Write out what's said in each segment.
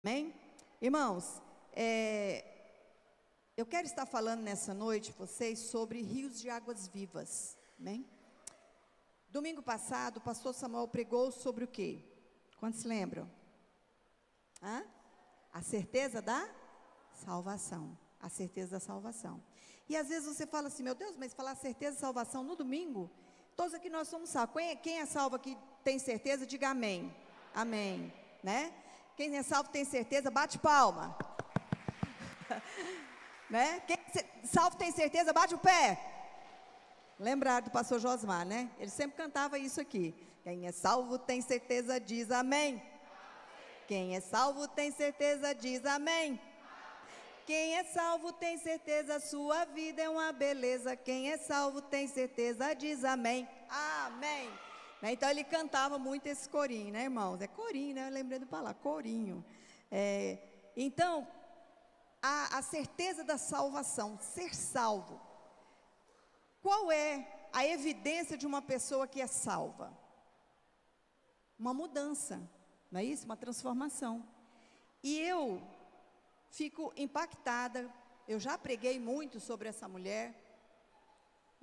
Amém? Irmãos, eu quero estar falando nessa noite, vocês, sobre rios de águas vivas. Amém? Domingo passado, o pastor Samuel pregou sobre o quê? Quantos se lembram? A certeza da salvação. A certeza da salvação. E às vezes você fala assim, meu Deus, mas falar certeza da salvação no domingo? Todos aqui nós somos salvos. Quem é salvo aqui tem certeza, diga amém. Amém. Né? Quem é salvo tem certeza, bate palma. Né? Quem é salvo tem certeza, bate o pé. Lembraram do pastor Josmar, né? Ele sempre cantava isso aqui. Quem é salvo tem certeza, diz amém. Quem é salvo tem certeza, diz amém. Quem é salvo tem certeza, sua vida é uma beleza. Quem é salvo tem certeza, diz amém. Amém. Então ele cantava muito esse corinho, né, irmãos? É corinho, né? Eu lembrei do palavra, corinho. Então, a certeza da salvação, ser salvo. Qual é a evidência de uma pessoa que é salva? Uma mudança, não é isso? Uma transformação. E eu fico impactada, eu já preguei muito sobre essa mulher.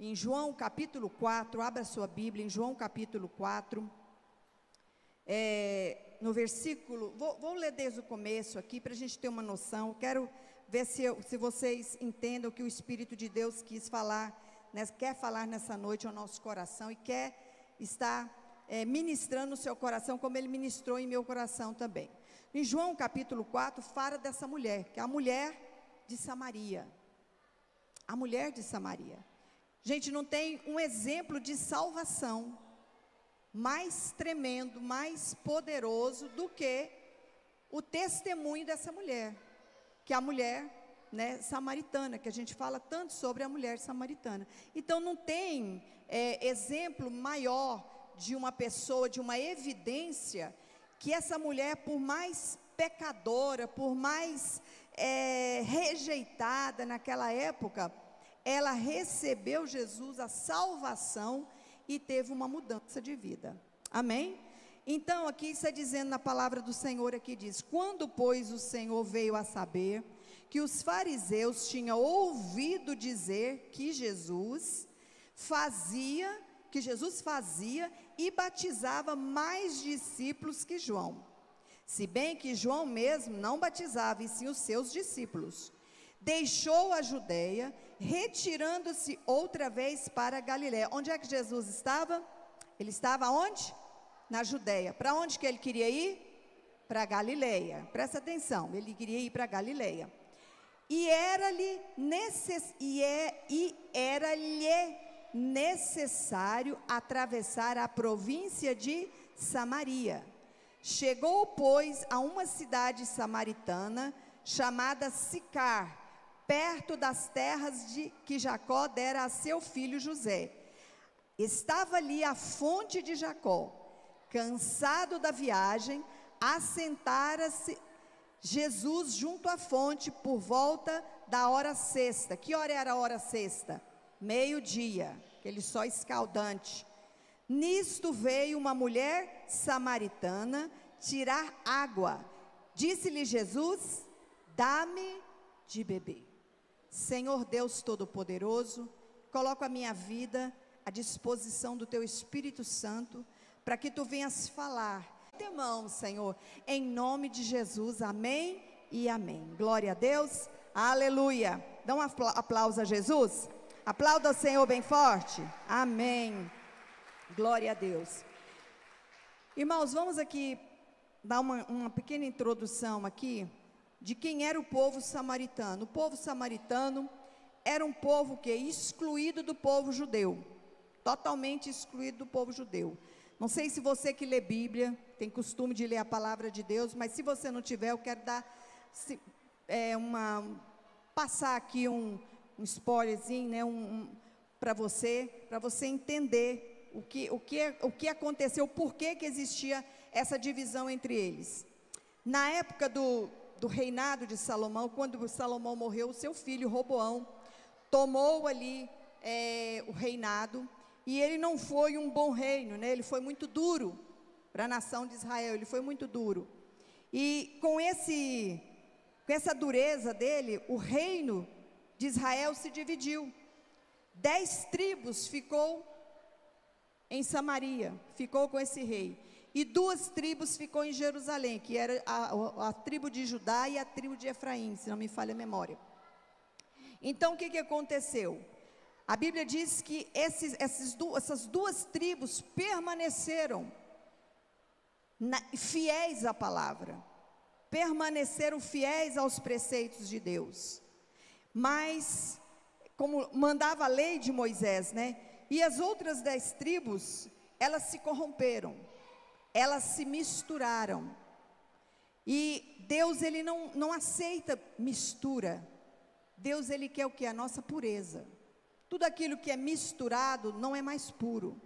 Em João capítulo 4, abra sua Bíblia, em João capítulo 4, no versículo, vou ler desde o começo aqui, para a gente ter uma noção. Quero ver se vocês entendem o que o Espírito de Deus quis falar, quer falar nessa noite ao nosso coração, e quer estar ministrando no seu coração, como Ele ministrou em meu coração também. Em João capítulo 4, fala dessa mulher, que é a mulher de Samaria. A mulher de Samaria. Gente, não tem um exemplo de salvação mais tremendo, mais poderoso do que o testemunho dessa mulher, que é a mulher, né, samaritana, que a gente fala tanto sobre a mulher samaritana. Então não tem exemplo maior de uma pessoa, de uma evidência, que essa mulher, por mais pecadora, por mais rejeitada naquela época, ela recebeu Jesus, a salvação, e teve uma mudança de vida. Amém? Então aqui está dizendo na palavra do Senhor, aqui diz: quando pois o Senhor veio a saber que os fariseus tinham ouvido dizer que Jesus fazia e batizava mais discípulos que João, se bem que João mesmo não batizava, e sim os seus discípulos, deixou a Judeia, retirando-se outra vez para a Galiléia. Onde é que Jesus estava? Ele estava onde? Na Judeia. Para onde que ele queria ir? Para a Galiléia. Presta atenção, ele queria ir para a Galiléia. E era-lhe necessário atravessar a província de Samaria. Chegou, pois, a uma cidade samaritana chamada Sicar, perto das terras que Jacó dera a seu filho José. Estava ali a fonte de Jacó. Cansado da viagem, assentara-se Jesus junto à fonte por volta da hora sexta. Que hora era a hora sexta? Meio-dia, aquele sol escaldante. Nisto veio uma mulher samaritana tirar água. Disse-lhe Jesus: dá-me de beber. Senhor Deus Todo-Poderoso, coloco a minha vida à disposição do Teu Espírito Santo, para que Tu venhas falar. Temão, Senhor, em nome de Jesus, amém e amém. Glória a Deus, aleluia. Dá um aplauso a Jesus. Aplauda o Senhor bem forte. Amém. Glória a Deus. Irmãos, vamos aqui dar uma pequena introdução aqui de quem era o povo samaritano. O povo samaritano era um povo que excluído do povo judeu, totalmente excluído do povo judeu. Não sei se você que lê Bíblia tem costume de ler a palavra de Deus, mas se você não tiver, eu quero dar passar aqui um spoilerzinho, né, para você entender o que aconteceu, por que existia essa divisão entre eles. Na época do reinado de Salomão, quando Salomão morreu, o seu filho Roboão tomou ali o reinado, e ele não foi um bom reino, né? Ele foi muito duro para a nação de Israel, ele foi muito duro. E com essa dureza dele, o reino de Israel se dividiu. 10 tribos ficou em Samaria, ficou com esse rei. E 2 tribos ficou em Jerusalém, que era a tribo de Judá e a tribo de Efraim, se não me falha a memória. Então, o que aconteceu? A Bíblia diz que essas 2 tribos permaneceram fiéis à palavra, permaneceram fiéis aos preceitos de Deus. Mas, como mandava a lei de Moisés, né? E as outras 10 tribos, elas se corromperam, elas se misturaram. E Deus, ele não aceita mistura. Deus, ele quer o que? A nossa pureza. Tudo aquilo que é misturado não é mais puro.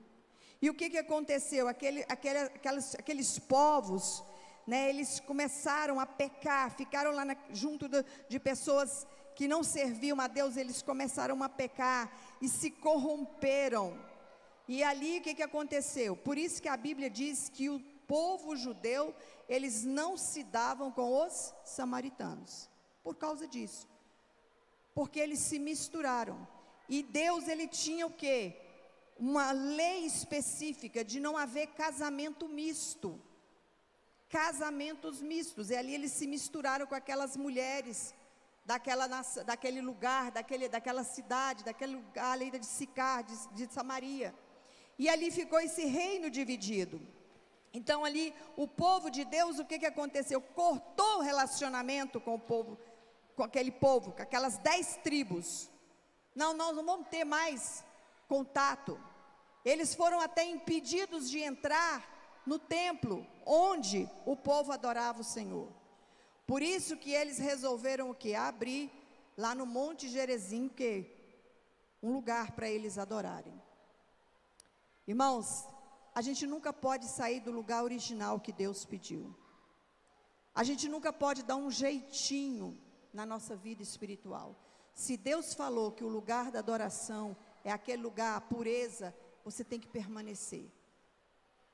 E o que aconteceu? Aqueles povos, né, eles começaram a pecar, ficaram lá junto de pessoas que não serviam a Deus, eles começaram a pecar e se corromperam. E ali o que aconteceu? Por isso que a Bíblia diz que o povo judeu, eles não se davam com os samaritanos, por causa disso, porque eles se misturaram. E Deus, ele tinha o quê? Uma lei específica de não haver casamento misto, casamentos mistos. E ali eles se misturaram com aquelas mulheres daquele lugar, daquela cidade, daquele lugar ali de Sicar, de Samaria. E ali ficou esse reino dividido. Então ali o povo de Deus, o que aconteceu? Cortou o relacionamento com o povo, com aquele povo, com aquelas 10 tribos. Nós não vamos ter mais contato. Eles foram até impedidos de entrar no templo, onde o povo adorava o Senhor. Por isso que eles resolveram o quê? Abrir lá no Monte Gerizim, um lugar para eles adorarem. Irmãos, a gente nunca pode sair do lugar original que Deus pediu. A gente nunca pode dar um jeitinho na nossa vida espiritual. Se Deus falou que o lugar da adoração é aquele lugar, a pureza, você tem que permanecer.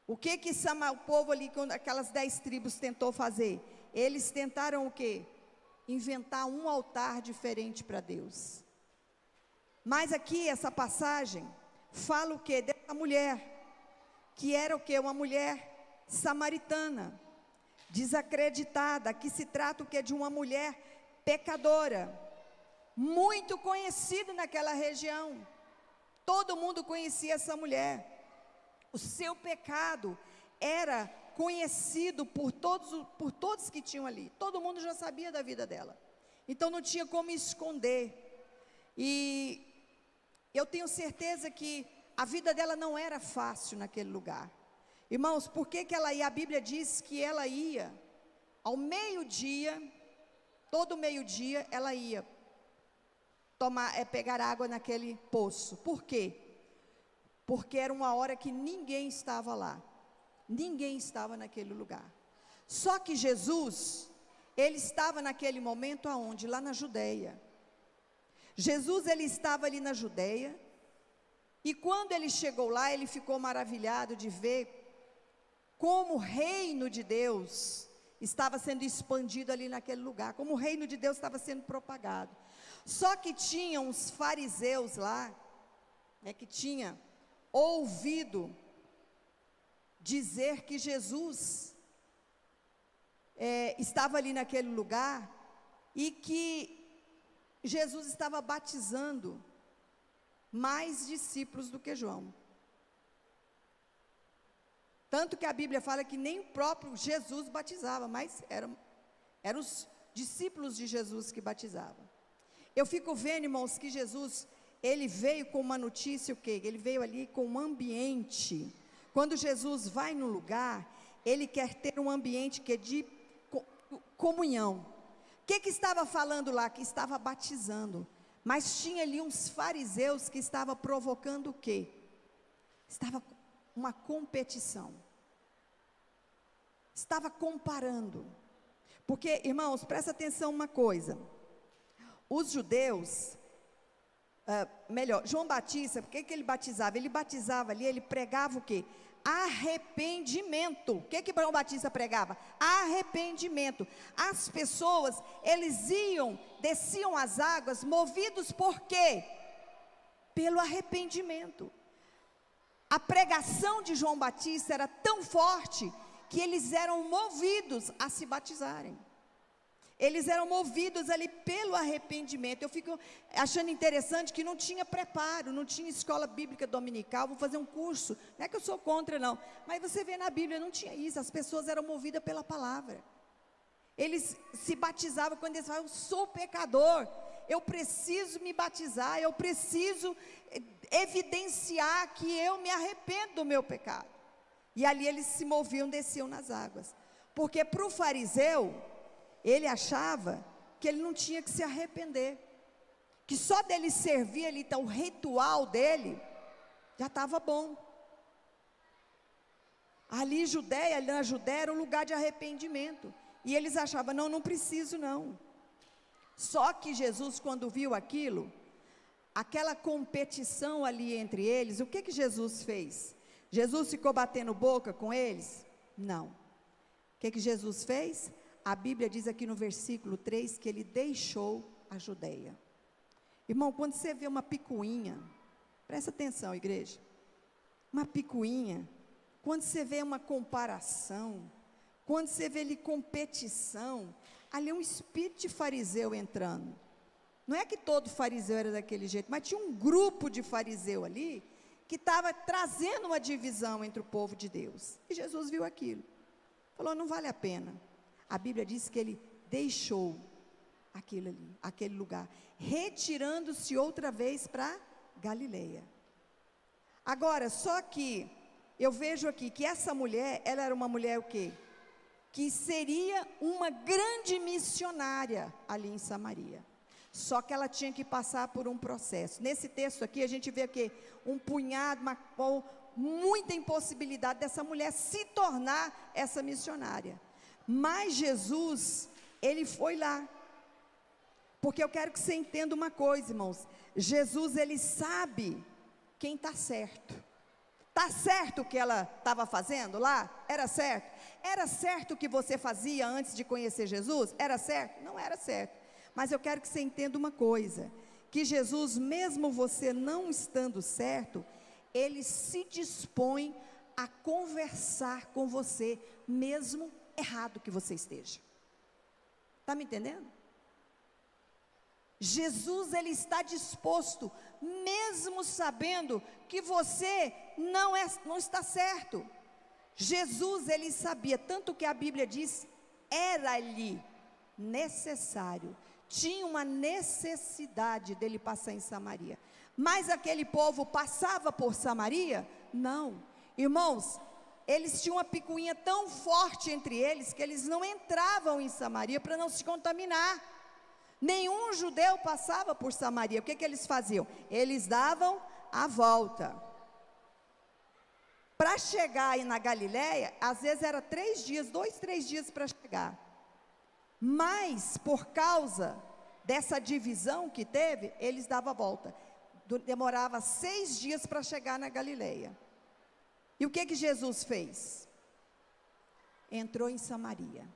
O que o povo ali, aquelas 10 tribos tentou fazer? Eles tentaram o quê? Inventar um altar diferente para Deus. Mas aqui, essa passagem, fala o quê? Dessa mulher, que era o quê? Uma mulher samaritana, desacreditada. Aqui se trata o quê? De uma mulher pecadora, muito conhecida naquela região. Todo mundo conhecia essa mulher. O seu pecado era conhecido por todos que tinham ali. Todo mundo já sabia da vida dela. Então não tinha como esconder. E eu tenho certeza que a vida dela não era fácil naquele lugar. Irmãos, por que ela ia? A Bíblia diz que ela ia ao meio-dia, todo meio-dia ela ia pegar água naquele poço. Por quê? Porque era uma hora que ninguém estava lá. Ninguém estava naquele lugar. Só que Jesus, ele estava naquele momento aonde? Lá na Judeia. Jesus, ele estava ali na Judeia. E quando ele chegou lá, ele ficou maravilhado de ver como o reino de Deus estava sendo expandido ali naquele lugar, como o reino de Deus estava sendo propagado. Só que tinha uns fariseus lá, que tinha ouvido dizer que Jesus estava ali naquele lugar e que Jesus estava batizando mais discípulos do que João. Tanto que a Bíblia fala que nem o próprio Jesus batizava, mas eram os discípulos de Jesus que batizavam. Eu fico vendo, irmãos, que Jesus, ele veio com uma notícia, o quê? Ele veio ali com um ambiente. Quando Jesus vai no lugar, ele quer ter um ambiente que é de comunhão. O que estava falando lá? Que estava batizando. Mas tinha ali uns fariseus que estavam provocando o quê? Estava uma competição. Estava comparando. Porque, irmãos, presta atenção uma coisa. Os judeus, João Batista, por que ele batizava? Ele batizava ali, ele pregava o quê? arrependimento. O que João Batista pregava? Arrependimento. As pessoas, desciam as águas, movidos por quê? Pelo arrependimento. A pregação de João Batista era tão forte, que eles eram movidos a se batizarem. Eles eram movidos ali pelo arrependimento. Eu fico achando interessante que não tinha preparo, não tinha escola bíblica dominical, vou fazer um curso. Não é que eu sou contra, não. Mas você vê na Bíblia, não tinha isso. As pessoas eram movidas pela palavra. Eles se batizavam quando eles falavam, eu sou pecador, eu preciso me batizar, eu preciso evidenciar que eu me arrependo do meu pecado. E ali eles se moviam, desciam nas águas. Porque para o fariseu, ele achava que ele não tinha que se arrepender, que só dele servir ali, então o ritual dele, já estava bom. Ali na Judéia era um lugar de arrependimento, e eles achavam, não preciso não. Só que Jesus, quando viu aquilo, aquela competição ali entre eles, o que Jesus fez? Jesus ficou batendo boca com eles? Não. O que Jesus fez? A Bíblia diz aqui no versículo 3, que ele deixou a Judeia. Irmão, quando você vê uma picuinha, presta atenção, igreja, uma picuinha, quando você vê uma comparação, quando você vê ali competição, ali é um espírito de fariseu entrando. Não é que todo fariseu era daquele jeito, mas tinha um grupo de fariseu ali, que estava trazendo uma divisão entre o povo de Deus. E Jesus viu aquilo, falou, não vale a pena. A Bíblia diz que ele deixou aquilo ali, aquele lugar, retirando-se outra vez para Galileia. Agora, só que eu vejo aqui que essa mulher, ela era uma mulher o quê? Que seria uma grande missionária ali em Samaria. Só que ela tinha que passar por um processo. Nesse texto aqui a gente vê que um punhado, muita impossibilidade dessa mulher se tornar essa missionária. Mas Jesus, ele foi lá, porque eu quero que você entenda uma coisa, irmãos, Jesus, ele sabe quem está certo. Está certo o que ela estava fazendo lá? Era certo? Era certo o que você fazia antes de conhecer Jesus? Era certo? Não era certo, mas eu quero que você entenda uma coisa, que Jesus, mesmo você não estando certo, ele se dispõe a conversar com você, mesmo errado que você esteja. Está me entendendo? Jesus, ele está disposto, mesmo sabendo que você não está certo. Jesus, ele sabia, tanto que a Bíblia diz, era-lhe necessário, tinha uma necessidade dele passar em Samaria. Mas aquele povo passava por Samaria? Não. Irmãos, eles tinham uma picuinha tão forte entre eles, que eles não entravam em Samaria para não se contaminar. Nenhum judeu passava por Samaria. O que eles faziam? Eles davam a volta. Para chegar aí na Galileia, às vezes era 3 dias, 2, 3 dias para chegar. Mas, por causa dessa divisão que teve, eles davam a volta. Demorava 6 dias para chegar na Galileia. E o que Jesus fez? Entrou em Samaria.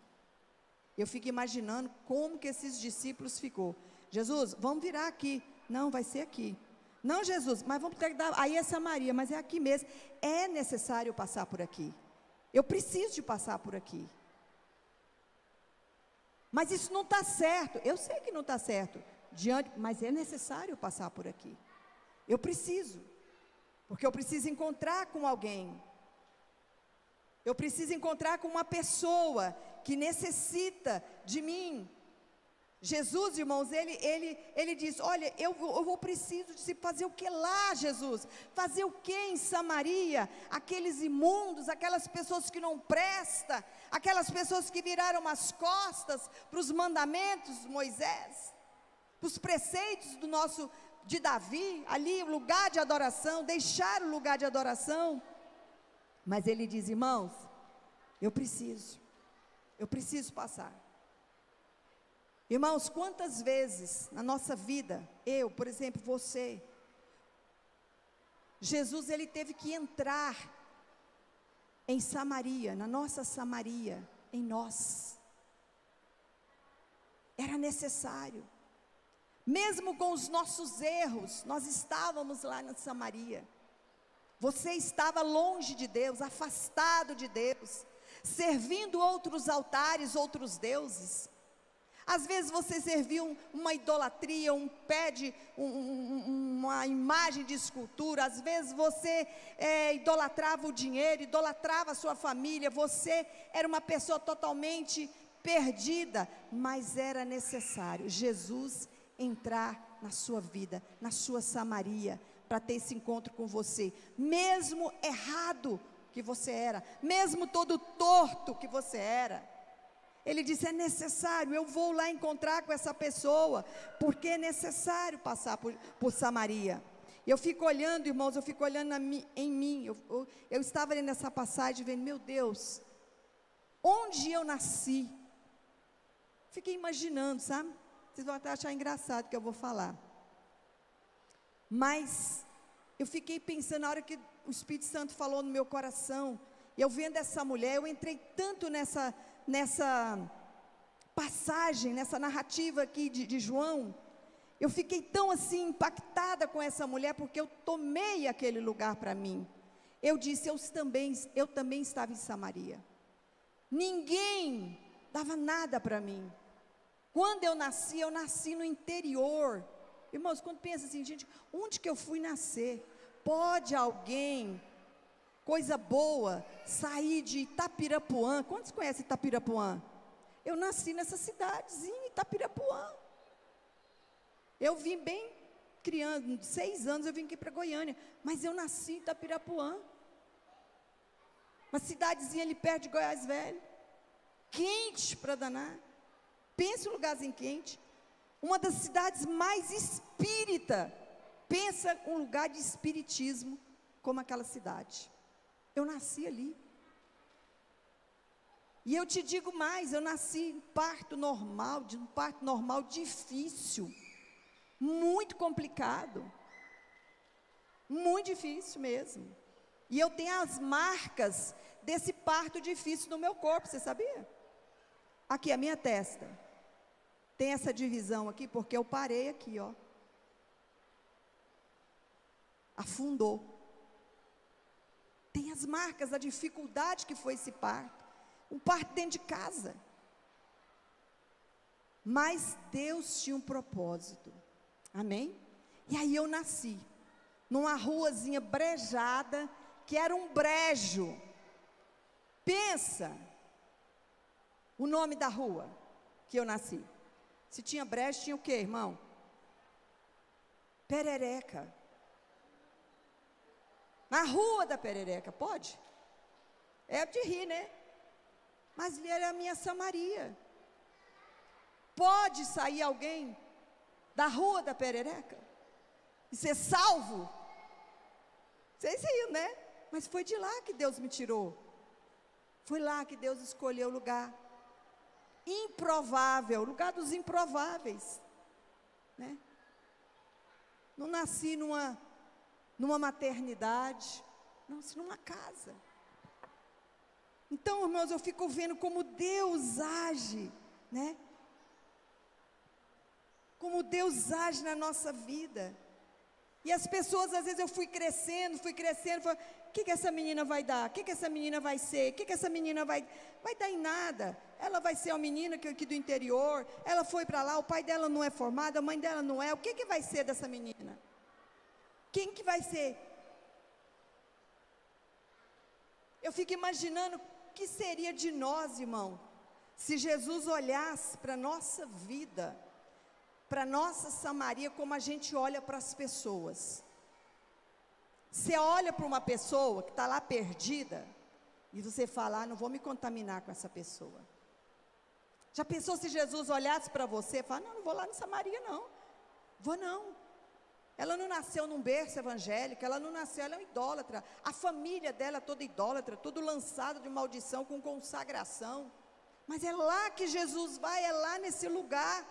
Eu fico imaginando como que esses discípulos ficou. Jesus, vamos virar aqui. Não, vai ser aqui. Não, Jesus, mas vamos ter que dar, aí é Samaria, mas é aqui mesmo. É necessário passar por aqui. Eu preciso de passar por aqui. Mas isso não está certo. Eu sei que não está certo, mas é necessário passar por aqui. Eu preciso. Porque eu preciso encontrar com alguém. Eu preciso encontrar com uma pessoa que necessita de mim. Jesus, irmãos, ele diz, olha, eu vou preciso de fazer o que lá, Jesus? Fazer o que em Samaria? Aqueles imundos, aquelas pessoas que não prestam, aquelas pessoas que viraram as costas para os mandamentos de Moisés, para os preceitos de Davi, ali o lugar de adoração, deixar o lugar de adoração. Mas ele diz, irmãos, eu preciso passar. Irmãos, quantas vezes na nossa vida, eu, por exemplo, você, Jesus, ele teve que entrar em Samaria, na nossa Samaria, em nós. Era necessário. Mesmo com os nossos erros, nós estávamos lá na Samaria. Você estava longe de Deus, afastado de Deus, servindo outros altares, outros deuses. Às vezes você serviu uma idolatria, uma imagem de escultura. Às vezes você idolatrava o dinheiro, idolatrava a sua família. Você era uma pessoa totalmente perdida, mas era necessário Jesus entrar na sua vida, na sua Samaria, para ter esse encontro com você, mesmo errado que você era, mesmo todo torto que você era. Ele disse: é necessário, eu vou lá encontrar com essa pessoa, porque é necessário passar por Samaria. E eu fico olhando, irmãos, eu fico olhando em mim, eu estava ali nessa passagem, vendo, meu Deus, onde eu nasci? Fiquei imaginando, sabe? Vocês vão até achar engraçado o que eu vou falar. Mas eu fiquei pensando, na hora que o Espírito Santo falou no meu coração, e eu vendo essa mulher, eu entrei tanto nessa passagem, nessa narrativa aqui de João. Eu fiquei tão assim impactada com essa mulher, porque eu tomei aquele lugar para mim. Eu disse, eu também estava em Samaria. Ninguém dava nada para mim. Quando eu nasci no interior. Irmãos, quando pensa assim, gente, onde que eu fui nascer? Pode alguém, coisa boa, sair de Itapirapuã? Quantos conhecem Itapirapuã? Eu nasci nessa cidadezinha, Itapirapuã. Eu vim bem criando, 6 anos eu vim aqui para Goiânia, mas eu nasci em Itapirapuã. Uma cidadezinha ali perto de Goiás Velho, quente para danar. Pensa um lugarzinho quente. Uma das cidades mais espírita. Pensa um lugar de espiritismo como aquela cidade. Eu nasci ali. E eu te digo mais, eu nasci em parto normal, de um parto normal difícil, muito complicado, muito difícil mesmo. E eu tenho as marcas desse parto difícil no meu corpo, você sabia? Aqui, a minha testa. Tem essa divisão aqui, porque eu parei aqui, ó. Afundou. Tem as marcas da dificuldade que foi esse parto. Um parto dentro de casa. Mas Deus tinha um propósito. Amém? E aí eu nasci numa ruazinha brejada, que era um brejo. Pensa o nome da rua que eu nasci. Se tinha brejo, tinha o quê, irmão? Perereca. Na rua da Perereca, pode? É de rir, né? Mas ali era a minha Samaria. Pode sair alguém da rua da Perereca e ser salvo? Vocês riam, né? Mas foi de lá que Deus me tirou. Foi lá que Deus escolheu o lugar improvável, o lugar dos improváveis, né? Não nasci numa maternidade, nasci numa casa. Então, irmãos, eu fico vendo como Deus age, né? Como Deus age na nossa vida. E as pessoas, às vezes eu fui crescendo, falei, o que essa menina vai dar? O que essa menina vai ser? O que essa menina vai dar em nada? Ela vai ser uma menina aqui do interior, ela foi para lá, o pai dela não é formado, a mãe dela não é, o que vai ser dessa menina? Quem que vai ser? Eu fico imaginando o que seria de nós, irmão, se Jesus olhasse para a nossa vida, para nossa Samaria, como a gente olha para as pessoas. Você olha para uma pessoa que está lá perdida, e você fala, não vou me contaminar com essa pessoa. Já pensou se Jesus olhasse para você e falasse, não vou lá na Samaria não, vou não. Ela não nasceu num berço evangélico, ela não nasceu, ela é uma idólatra. A família dela é toda idólatra, tudo lançado de maldição, com consagração. Mas é lá que Jesus vai, é lá nesse lugar.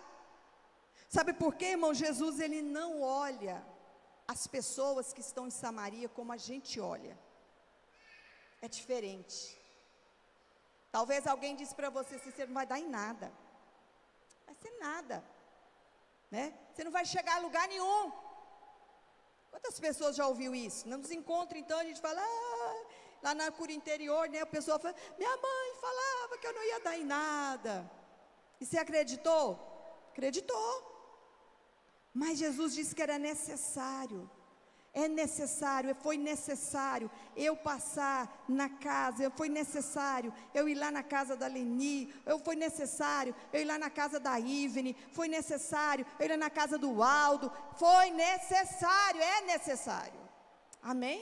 Sabe por quê, irmão? Jesus, ele não olha as pessoas que estão em Samaria como a gente olha. é diferente. Talvez alguém disse para você assim, você não vai dar em nada. Vai ser nada, né? Você não vai chegar a lugar nenhum. Quantas pessoas já ouviu isso? Nos encontros, então, a gente fala, lá na cura interior, né? A pessoa fala, minha mãe falava que eu não ia dar em nada. E você acreditou? Acreditou. Mas Jesus disse que era necessário. Foi necessário eu passar na casa, foi necessário eu ir lá na casa da Leni, foi necessário eu ir lá na casa da Ivene, foi necessário eu ir lá na casa do Aldo, foi necessário, é necessário, amém?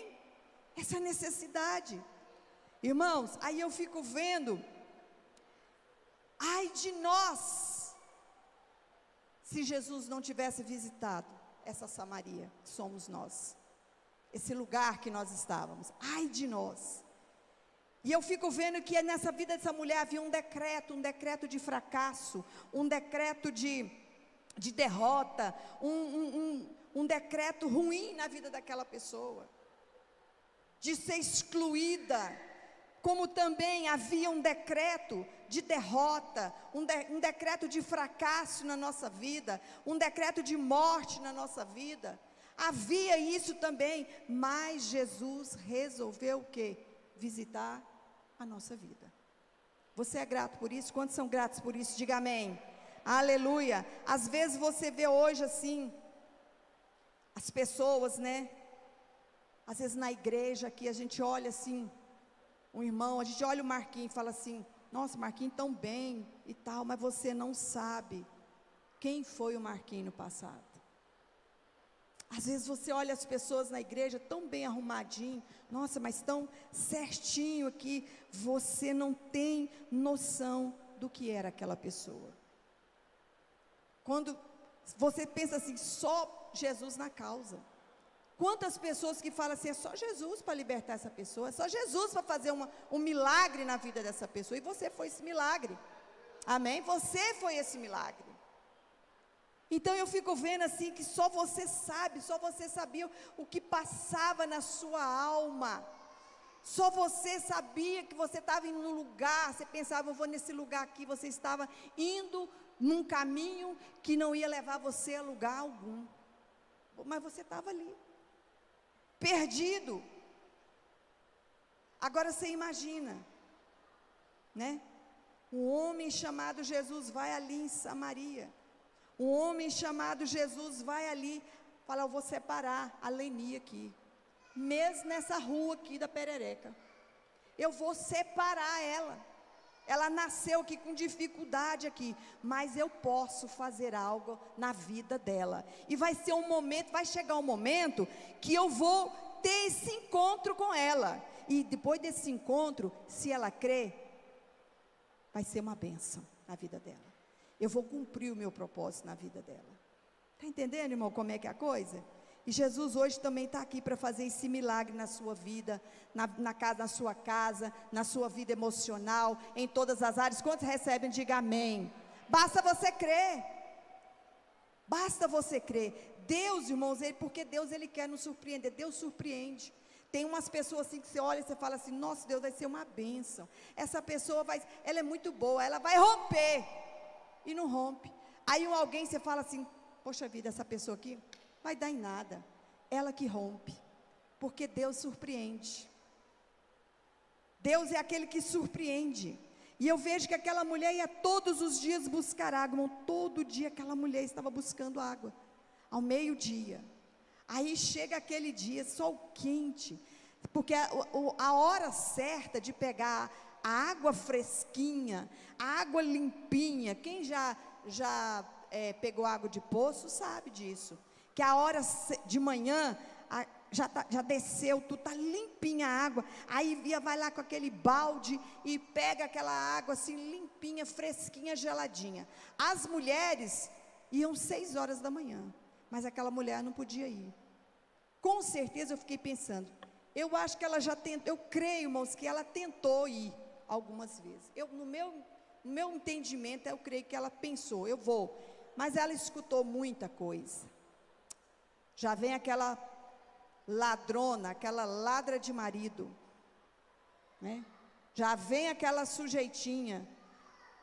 Essa necessidade, irmãos, aí eu fico vendo, ai de nós, se Jesus não tivesse visitado essa Samaria, que somos nós, esse lugar que nós estávamos, ai de nós. E eu fico vendo que nessa vida dessa mulher havia um decreto de fracasso, um decreto de derrota, um decreto ruim na vida daquela pessoa, de ser excluída, como também havia um decreto de derrota, um decreto de fracasso na nossa vida, um decreto de morte na nossa vida. Havia isso também, mas Jesus resolveu o quê? Visitar a nossa vida. Você é grato por isso? Quantos são gratos por isso? Diga amém. Aleluia. Às vezes você vê hoje assim, as pessoas, né? Às vezes na igreja aqui, a gente olha assim, um irmão, a gente olha o Marquinhos e fala assim, nossa, Marquinhos tão bem e tal, mas você não sabe quem foi o Marquinhos no passado. Às vezes você olha as pessoas na igreja tão bem arrumadinho, nossa, mas tão certinho aqui, você não tem noção do que era aquela pessoa. Quando você pensa assim, só Jesus na causa. Quantas pessoas que falam assim, é só Jesus para libertar essa pessoa, é só Jesus para fazer um milagre na vida dessa pessoa, e você foi esse milagre, amém? Você foi esse milagre. Então eu fico vendo assim, que só você sabe, só você sabia o que passava na sua alma, só você sabia que você estava indo num lugar, você pensava, eu vou nesse lugar aqui, você estava indo num caminho que não ia levar você a lugar algum, mas você estava ali, perdido. Agora você imagina, né? Um homem chamado Jesus vai ali em Samaria, um homem chamado Jesus vai ali, fala, eu vou separar a Leni aqui, mesmo nessa rua aqui da Perereca, eu vou separar ela nasceu aqui com dificuldade aqui, mas eu posso fazer algo na vida dela, e vai ser um momento, vai chegar um momento, que eu vou ter esse encontro com ela, e depois desse encontro, se ela crer, vai ser uma bênção na vida dela, eu vou cumprir o meu propósito na vida dela. Está entendendo, irmão, como é que é a coisa? E Jesus hoje também está aqui para fazer esse milagre na sua vida, na sua casa, na sua vida emocional, em todas as áreas. Quantos recebem? Diga amém. Basta você crer. Basta você crer. Deus, irmãos, porque Deus, Ele quer nos surpreender. Deus surpreende. Tem umas pessoas assim que você olha e você fala assim, nossa, Deus vai ser uma bênção. Essa pessoa ela é muito boa, ela vai romper. E não rompe. Aí alguém você fala assim, poxa vida, essa pessoa aqui vai dar em nada, ela que rompe, porque Deus surpreende. Deus é aquele que surpreende. E eu vejo que aquela mulher ia todos os dias buscar água, irmão, todo dia aquela mulher estava buscando água, ao meio-dia. Aí chega aquele dia, sol quente, porque a hora certa de pegar a água fresquinha, a água limpinha, quem já pegou água de poço sabe disso, que a hora de manhã, já desceu, tudo está limpinha a água, aí vai lá com aquele balde, e pega aquela água assim, limpinha, fresquinha, geladinha. As mulheres iam 6 horas da manhã, mas aquela mulher não podia ir. Com certeza eu fiquei pensando, eu acho que ela já tentou, eu creio, irmãos, que ela tentou ir algumas vezes, no meu entendimento, eu creio que ela pensou, eu vou, mas ela escutou muita coisa. Já vem aquela ladrona, aquela ladra de marido, né? Já vem aquela sujeitinha.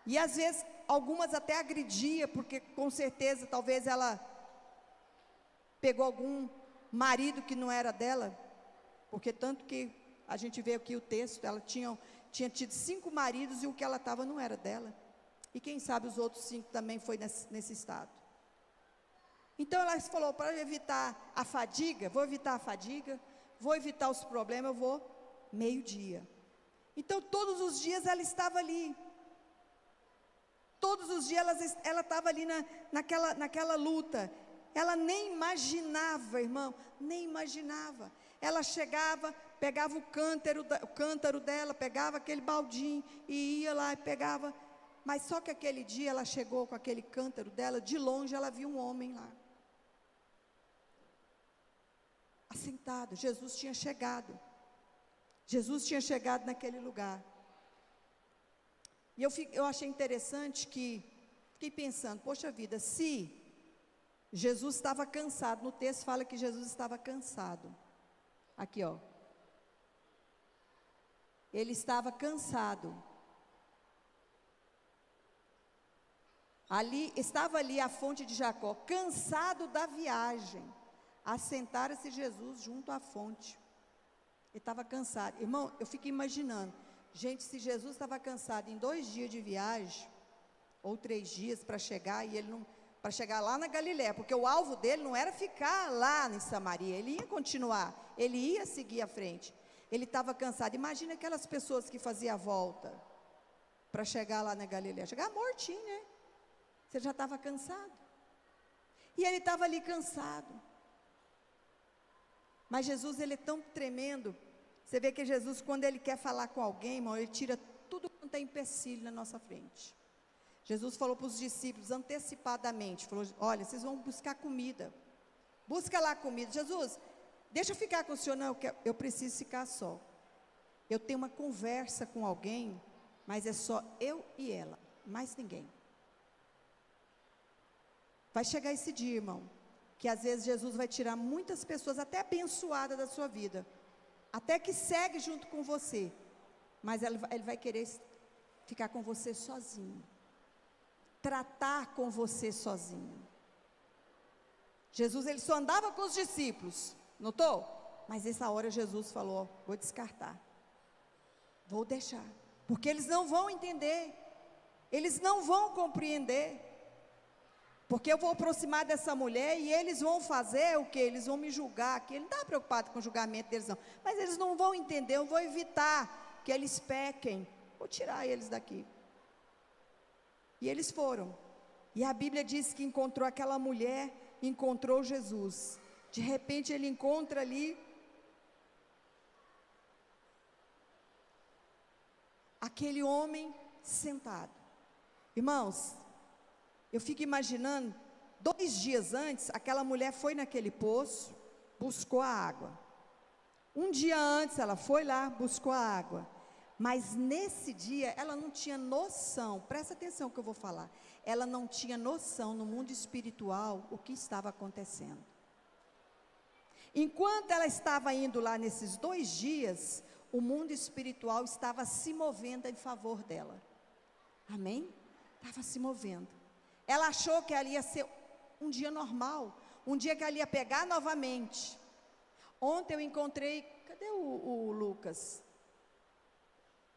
E às vezes, algumas até agredia, porque com certeza, talvez ela pegou algum marido que não era dela, porque tanto que a gente vê aqui o texto, ela tinha tido 5 maridos e o que ela estava não era dela. E quem sabe os outros 5 também foi nesse estado. Então ela falou, para evitar a fadiga, vou evitar a fadiga, vou evitar os problemas, eu vou meio-dia. Então todos os dias ela estava ali. Todos os dias ela estava ali naquela luta. Ela nem imaginava, irmão, nem imaginava. Ela chegava, pegava o cântaro dela, pegava aquele baldinho e ia lá e pegava. Mas só que aquele dia ela chegou com aquele cântaro dela, de longe ela viu um homem lá. Assentado, Jesus tinha chegado. Jesus tinha chegado naquele lugar. E eu achei interessante que, fiquei pensando, poxa vida, se Jesus estava cansado, no texto fala que Jesus estava cansado. Aqui, ó. Ele estava cansado. Estava ali a fonte de Jacó, cansado da viagem. Assentara-se Jesus junto à fonte. Ele estava cansado. Irmão, eu fico imaginando, gente, se Jesus estava cansado em 2 dias de viagem, ou 3 dias para chegar, e ele não, para chegar lá na Galiléia, porque o alvo dele não era ficar lá em Samaria, ele ia continuar, ele ia seguir à frente. Ele estava cansado. Imagina aquelas pessoas que faziam a volta para chegar lá na Galiléia, chegar mortinho, né? Você já estava cansado. E ele estava ali cansado. Mas Jesus, ele é tão tremendo. Você vê que Jesus, quando ele quer falar com alguém, irmão, ele tira tudo quanto é empecilho na nossa frente. Jesus falou para os discípulos antecipadamente, falou, olha, vocês vão buscar comida. Busca lá comida. Jesus, deixa eu ficar com o senhor. Não, eu preciso ficar só. Eu tenho uma conversa com alguém, mas é só eu e ela, mais ninguém. Vai chegar esse dia, irmão, que às vezes Jesus vai tirar muitas pessoas, até abençoadas da sua vida, até que segue junto com você, mas ele vai querer ficar com você sozinho, tratar com você sozinho. Jesus, ele só andava com os discípulos, notou? Mas nessa hora Jesus falou, vou descartar, vou deixar, porque eles não vão entender, eles não vão compreender, porque eu vou aproximar dessa mulher e eles vão fazer o que? Eles vão me julgar, que ele não está preocupado com o julgamento deles não, mas eles não vão entender, eu vou evitar que eles pequem, vou tirar eles daqui. E eles foram, e a Bíblia diz que encontrou aquela mulher, encontrou Jesus, de repente ele encontra ali, aquele homem sentado. Irmãos, eu fico imaginando, 2 dias antes, aquela mulher foi naquele poço, buscou a água. 1 dia antes, ela foi lá, buscou a água. Mas nesse dia, ela não tinha noção, presta atenção que eu vou falar. Ela não tinha noção no mundo espiritual o que estava acontecendo. Enquanto ela estava indo lá nesses 2 dias, o mundo espiritual estava se movendo em favor dela. Amém? Estava se movendo. Ela achou que ela ia ser um dia normal, um dia que ela ia pegar novamente. Ontem eu encontrei, cadê o Lucas?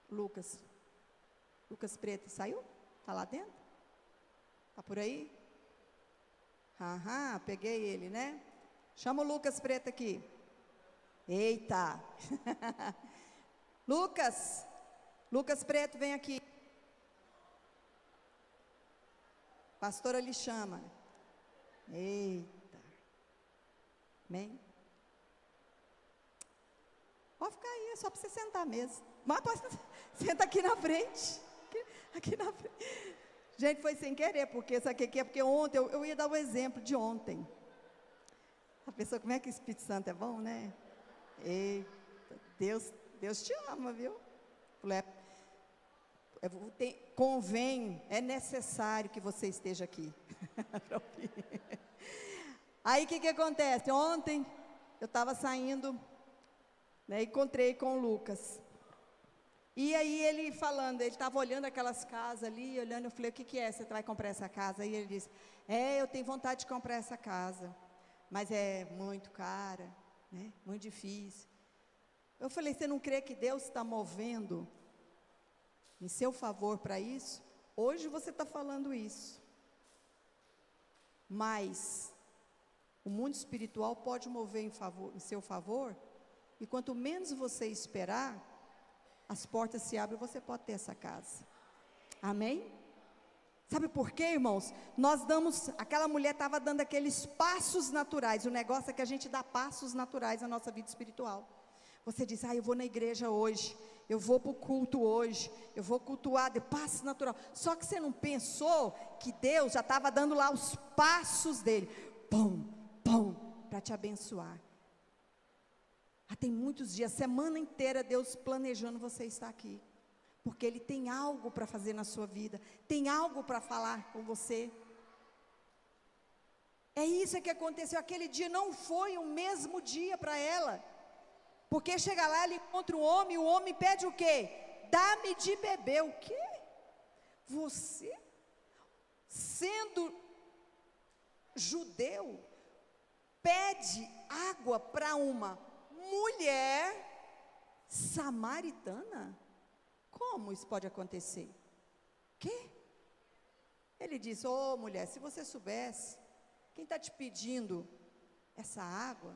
Lucas Preto, saiu? Está lá dentro? Está por aí? Aham, peguei ele, né? Chama o Lucas Preto aqui. Eita! Lucas Preto, vem aqui. Pastora lhe chama. Eita. Amém? Pode ficar aí, é só para você sentar mesmo. Mas pode, senta aqui na frente. Aqui na frente. Gente, foi sem querer, porque sabe o que é? Porque ontem, eu ia dar o exemplo de ontem. A pessoa, como é que o Espírito Santo é bom, né? Eita, Deus te ama, viu? Convém, é necessário que você esteja aqui. Aí o que acontece? Ontem eu estava saindo, né, encontrei com o Lucas. E aí ele falando, ele estava olhando aquelas casas ali, olhando, eu falei, o que que é, você vai comprar essa casa? Aí ele disse, eu tenho vontade de comprar essa casa, mas é muito cara, né, muito difícil. Eu falei, você não crê que Deus está movendo em seu favor para isso? Hoje você está falando isso, mas o mundo espiritual pode mover em seu favor, e quanto menos você esperar, as portas se abrem e você pode ter essa casa. Amém? Sabe por quê, irmãos? Aquela mulher estava dando aqueles passos naturais. O negócio é que a gente dá passos naturais na nossa vida espiritual. Você diz, eu vou na igreja hoje, eu vou para o culto hoje, eu vou cultuar, de passo natural. Só que você não pensou que Deus já estava dando lá os passos dele, pum, pum, para te abençoar. Tem muitos dias, semana inteira, Deus planejando você estar aqui, porque Ele tem algo para fazer na sua vida, tem algo para falar com você. É isso que aconteceu. Aquele dia não foi o mesmo dia para ela, porque chega lá, ela encontra o homem pede o quê? Dá-me de beber. O quê? Você, sendo judeu, pede água para uma mulher samaritana? Como isso pode acontecer? Quê? Ele diz, mulher, se você soubesse, quem está te pedindo essa água,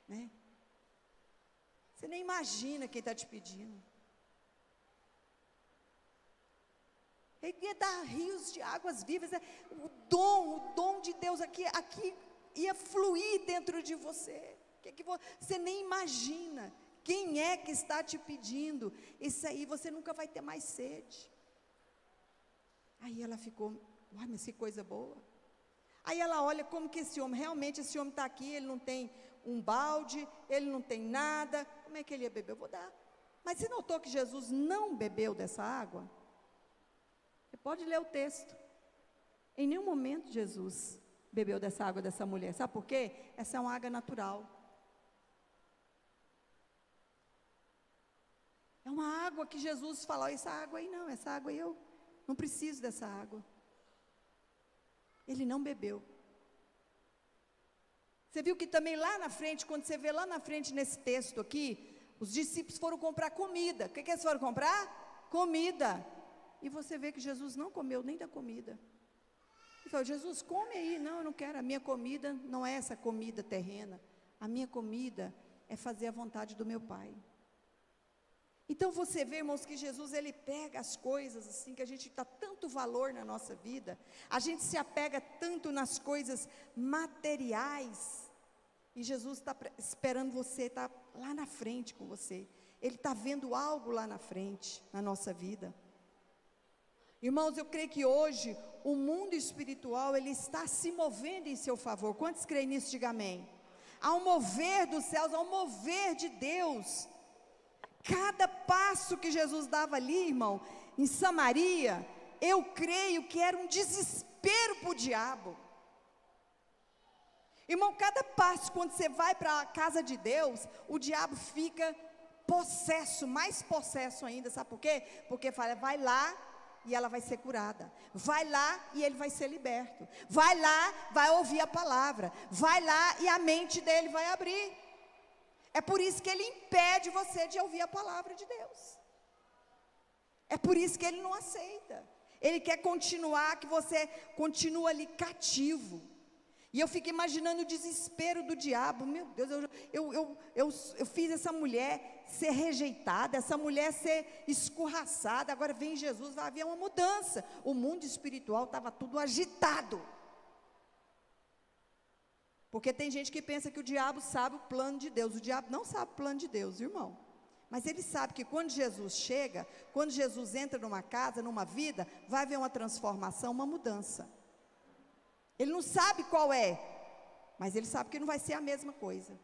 né? Você nem imagina quem está te pedindo. Ele ia dar rios de águas vivas, o dom de Deus aqui ia fluir dentro de você. Que você nem imagina quem é que está te pedindo. Isso aí você nunca vai ter mais sede. Aí ela ficou, mas que coisa boa. Aí ela olha como que realmente esse homem está aqui, ele não tem um balde, ele não tem nada, como é que ele ia beber? Eu vou dar. Mas você notou que Jesus não bebeu dessa água? Você pode ler o texto. Em nenhum momento Jesus bebeu dessa água dessa mulher. Sabe por quê? Essa é uma água natural. É uma água que Jesus falou, essa água aí eu não preciso dessa água. Ele não bebeu. Você viu que também lá na frente, quando você vê lá na frente nesse texto aqui, os discípulos foram comprar comida. O que eles foram comprar? Comida. E você vê que Jesus não comeu nem da comida. Ele falou, Jesus, come aí. Não, eu não quero, a minha comida não é essa comida terrena. A minha comida é fazer a vontade do meu Pai. Então você vê, irmãos, que Jesus, Ele pega as coisas assim, que a gente dá tanto valor na nossa vida, a gente se apega tanto nas coisas materiais, e Jesus está esperando você, está lá na frente com você, Ele está vendo algo lá na frente, na nossa vida. Irmãos, eu creio que hoje, o mundo espiritual, ele está se movendo em seu favor. Quantos creem nisso? Diga amém. Há um mover dos céus, há um mover de Deus. Cada passo que Jesus dava ali, irmão, em Samaria, eu creio que era um desespero para o diabo. Irmão, cada passo, quando você vai para a casa de Deus, o diabo fica possesso, mais possesso ainda, sabe por quê? Porque fala, vai lá e ela vai ser curada, vai lá e ele vai ser liberto, vai lá, vai ouvir a palavra, vai lá e a mente dele vai abrir. É por isso que ele impede você de ouvir a palavra de Deus. É por isso que ele não aceita. Ele quer continuar, que você continue ali cativo. E eu fico imaginando o desespero do diabo. Meu Deus, eu fiz essa mulher ser rejeitada, essa mulher ser escorraçada. Agora vem Jesus, vai haver uma mudança. O mundo espiritual estava tudo agitado. Porque tem gente que pensa que o diabo sabe o plano de Deus. O diabo não sabe o plano de Deus, irmão. Mas ele sabe que quando Jesus chega, quando Jesus entra numa casa, numa vida, vai haver uma transformação, uma mudança. Ele não sabe qual é, mas ele sabe que não vai ser a mesma coisa.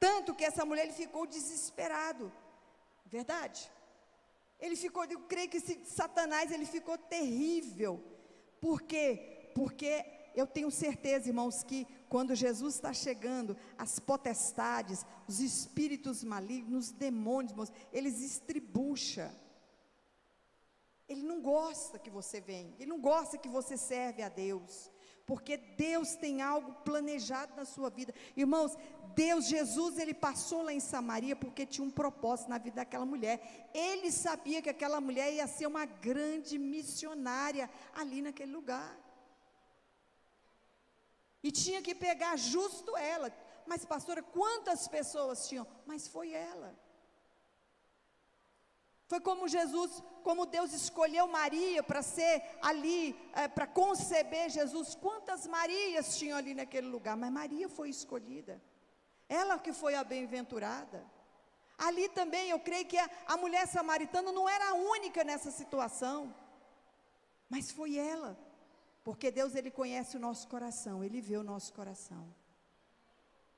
Tanto que essa mulher, ele ficou desesperado. Verdade? Ele ficou, eu creio que esse Satanás, ele ficou terrível. Por quê? Porque eu tenho certeza, irmãos, que quando Jesus está chegando, as potestades, os espíritos malignos, os demônios, irmãos, eles estribucham. Ele não gosta que você venha, ele não gosta que você serve a Deus, porque Deus tem algo planejado na sua vida. Irmãos, Jesus, ele passou lá em Samaria porque tinha um propósito na vida daquela mulher. Ele sabia que aquela mulher ia ser uma grande missionária ali naquele lugar. E tinha que pegar justo ela. Mas pastora, quantas pessoas tinham? Mas foi ela. Foi como Jesus, como Deus escolheu Maria para ser ali, para conceber Jesus. Quantas Marias tinham ali naquele lugar? Mas Maria foi escolhida. Ela que foi a bem-aventurada. Ali também eu creio que a mulher samaritana não era a única nessa situação. Mas foi ela. Porque Deus, ele conhece o nosso coração, ele vê o nosso coração.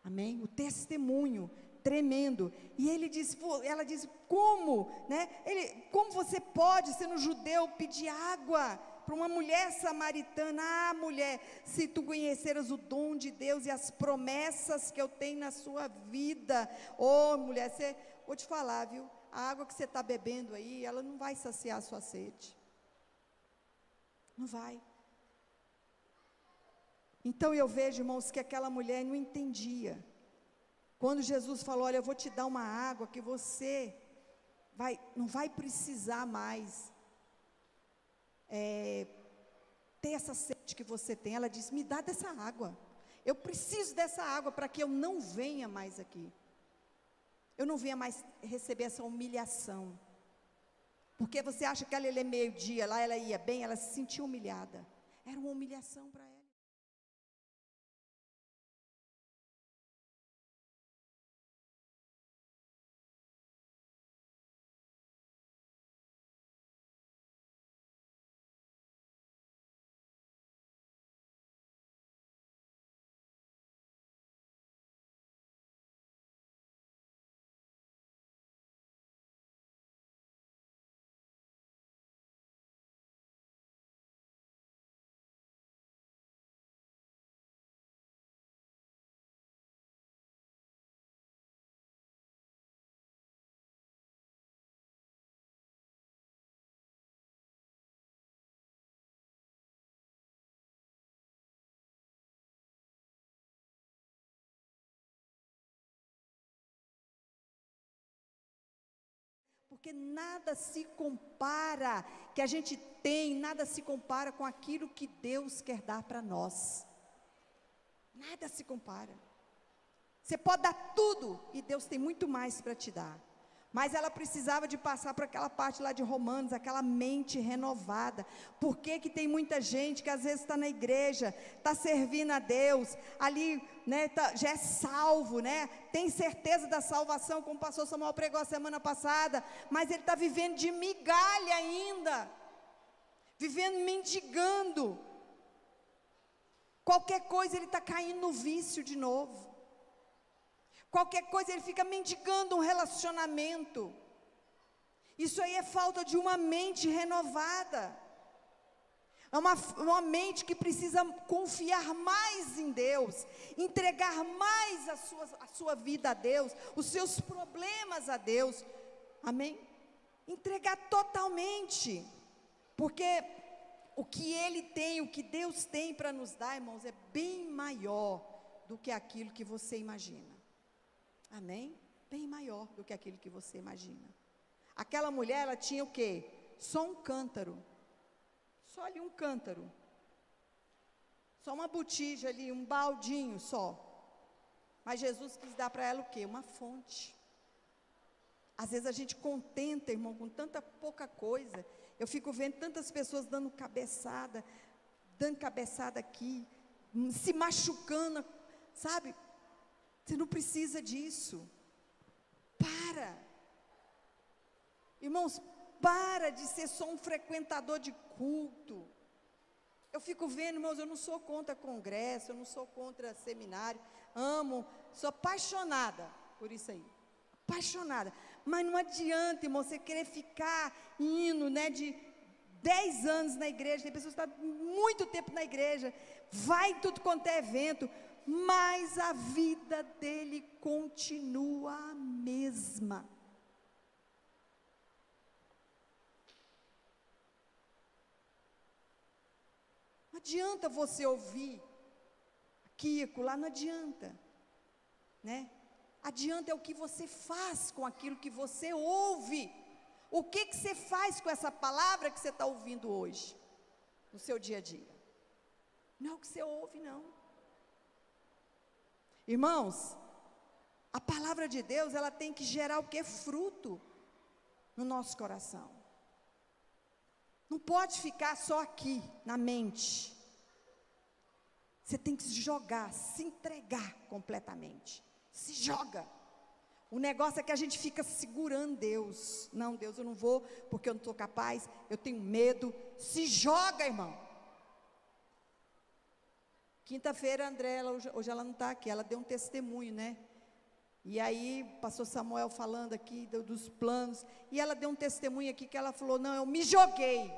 Amém? O testemunho tremendo. E ela diz, como, né? Como você pode, sendo judeu, pedir água para uma mulher samaritana? Ah, mulher, se tu conheceras o dom de Deus e as promessas que eu tenho na sua vida, mulher, vou te falar, viu? A água que você está bebendo aí, ela não vai saciar a sua sede. Não vai. Então eu vejo, irmãos, que aquela mulher não entendia. Quando Jesus falou, olha, eu vou te dar uma água que você não vai precisar mais ter essa sede que você tem. Ela disse, me dá dessa água. Eu preciso dessa água para que eu não venha mais aqui. Eu não venha mais receber essa humilhação. Porque você acha que ela ia meio-dia, lá ela ia bem, ela se sentia humilhada. Era uma humilhação para ela. Porque nada se compara, que a gente tem, nada se compara com aquilo que Deus quer dar para nós. Nada se compara. Você pode dar tudo, e Deus tem muito mais para te dar. Mas ela precisava de passar por aquela parte lá de Romanos, aquela mente renovada. Por que que tem muita gente que às vezes está na igreja, está servindo a Deus, ali, né, já é salvo, né, tem certeza da salvação, como o pastor Samuel pregou a semana passada, mas ele está vivendo de migalha ainda, vivendo mendigando. Qualquer coisa ele está caindo no vício de novo. Qualquer coisa ele fica mendigando um relacionamento. Isso aí é falta de uma mente renovada. É uma mente que precisa confiar mais em Deus, entregar mais a sua vida a Deus, os seus problemas a Deus. Amém? Entregar totalmente. Porque o que Ele tem, o que Deus tem para nos dar, irmãos, é bem maior do que aquilo que você imagina. Amém? Bem maior do que aquilo que você imagina. Aquela mulher, ela tinha o quê? Só um cântaro. Só ali um cântaro. Só uma botija ali, um baldinho só. Mas Jesus quis dar para ela o quê? Uma fonte. Às vezes a gente contenta, irmão, com tanta pouca coisa. Eu fico vendo tantas pessoas dando cabeçada aqui, se machucando, sabe? Você não precisa disso. Para. Irmãos, para de ser só um frequentador de culto. Eu fico vendo, irmãos, eu não sou contra congresso, eu não sou contra seminário. Amo, sou apaixonada por isso aí. Apaixonada. Mas não adianta, irmão, você querer ficar indo, né, 10 anos na igreja, tem pessoas que estão muito tempo na igreja, vai em tudo quanto é evento, mas a vida dele continua a mesma. Não adianta você ouvir aqui, acolá, não adianta, né? Adianta é o que você faz com aquilo que você ouve. O que você faz com essa palavra que você está ouvindo hoje, no seu dia a dia? Não é o que você ouve, não. Irmãos, a palavra de Deus, ela tem que gerar o que? Fruto no nosso coração. Não pode ficar só aqui, na mente. Você tem que se jogar, se entregar completamente. Se joga. O negócio é que a gente fica segurando Deus. Não, Deus, eu não vou, porque eu não estou capaz, eu tenho medo. Se joga, irmão. Quinta-feira, a André, hoje ela não está aqui, ela deu um testemunho, né? E aí, pastor Samuel falando aqui dos planos, e ela deu um testemunho aqui que ela falou, não, eu me joguei.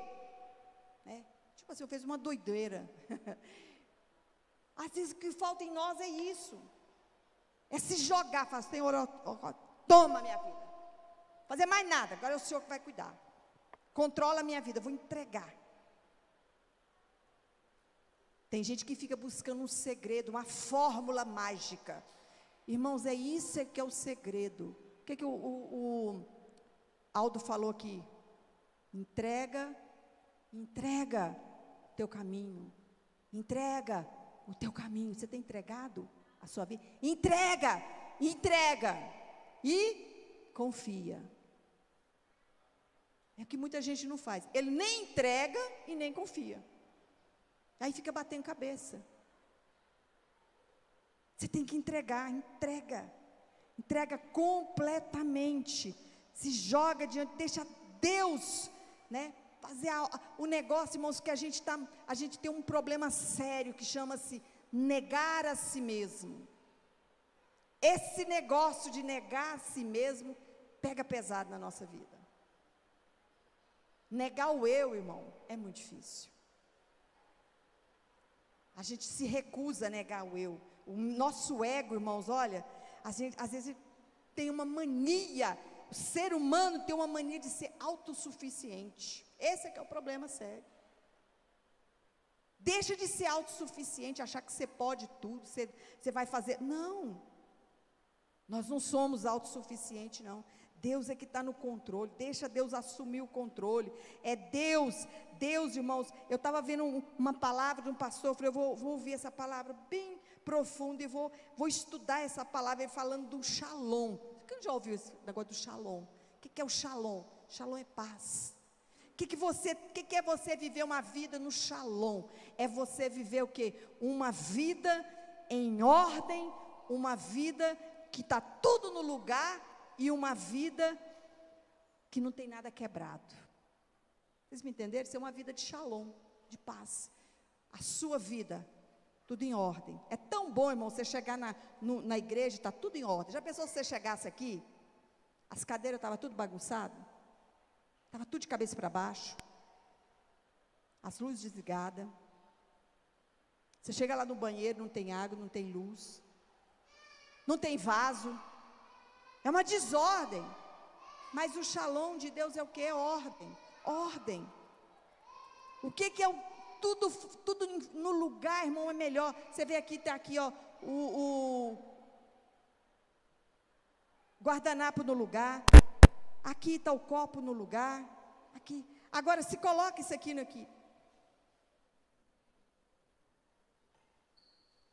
Né? Tipo assim, eu fiz uma doideira. Às vezes o que falta em nós é isso. É se jogar, falar, Senhor, toma minha vida. Fazer mais nada, agora é o Senhor que vai cuidar. Controla a minha vida, vou entregar. Tem gente que fica buscando um segredo, uma fórmula mágica. Irmãos, é isso que é o segredo. O que o Aldo falou aqui? Entrega o teu caminho. Entrega o teu caminho. Você tem entregado a sua vida? Entrega e confia. É o que muita gente não faz. Ele nem entrega e nem confia. Aí fica batendo cabeça. Você tem que entregar, entrega completamente, se joga diante, deixa Deus, né, fazer o negócio, irmãos, que a gente tem um problema sério, que chama-se negar a si mesmo. Esse negócio de negar a si mesmo, pega pesado na nossa vida. Negar o eu, irmão, é muito difícil. A gente se recusa a negar o eu. O nosso ego, irmãos, olha, às vezes tem uma mania, o ser humano tem uma mania de ser autossuficiente. Esse é que é o problema sério. Deixa de ser autossuficiente, achar que você pode tudo, você vai fazer. Não, nós não somos autossuficientes, não. Deus é que está no controle, deixa Deus assumir o controle. É Deus, irmãos. Eu estava vendo uma palavra de um pastor, eu falei, eu vou ouvir essa palavra bem profunda e vou estudar essa palavra, ele falando do shalom. Quem já ouviu esse negócio do shalom? O que é o shalom? Shalom é paz. O que é você viver uma vida no shalom? É você viver o quê? Uma vida em ordem, uma vida que está tudo no lugar, e uma vida que não tem nada quebrado. Vocês me entenderam? Isso é uma vida de shalom, de paz. A sua vida, tudo em ordem. É tão bom, irmão, você chegar na igreja, está tudo em ordem. Já pensou se você chegasse aqui, as cadeiras estavam tudo bagunçadas? Estava tudo de cabeça para baixo, as luzes desligadas. Você chega lá no banheiro, não tem água, não tem luz, não tem vaso. É uma desordem. Mas o shalom de Deus é o que? Ordem. O que é tudo no lugar, irmão, é melhor. Você vê aqui, está aqui, ó, o guardanapo no lugar. Aqui está o copo no lugar. Aqui. Agora, se coloca isso aqui.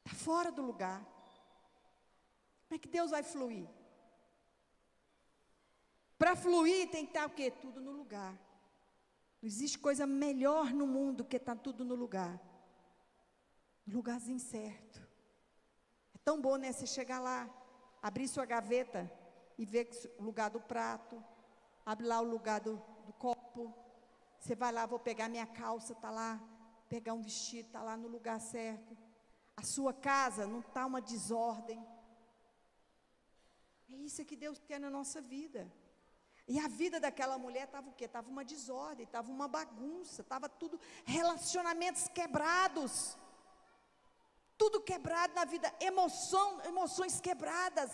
Está fora do lugar. Como é que Deus vai fluir? Para fluir tem que estar o quê? Tudo no lugar. Não existe coisa melhor no mundo que estar tudo no lugar. No lugarzinho certo. É tão bom, né? Você chegar lá, abrir sua gaveta e ver o lugar do prato, abre lá o lugar do copo. Você vai lá, vou pegar minha calça, está lá. Pegar um vestido, está lá no lugar certo. A sua casa não está uma desordem. É isso que Deus quer na nossa vida. E a vida daquela mulher estava o quê? Estava uma desordem, estava uma bagunça, estava tudo, relacionamentos quebrados. Tudo quebrado na vida, emoções quebradas.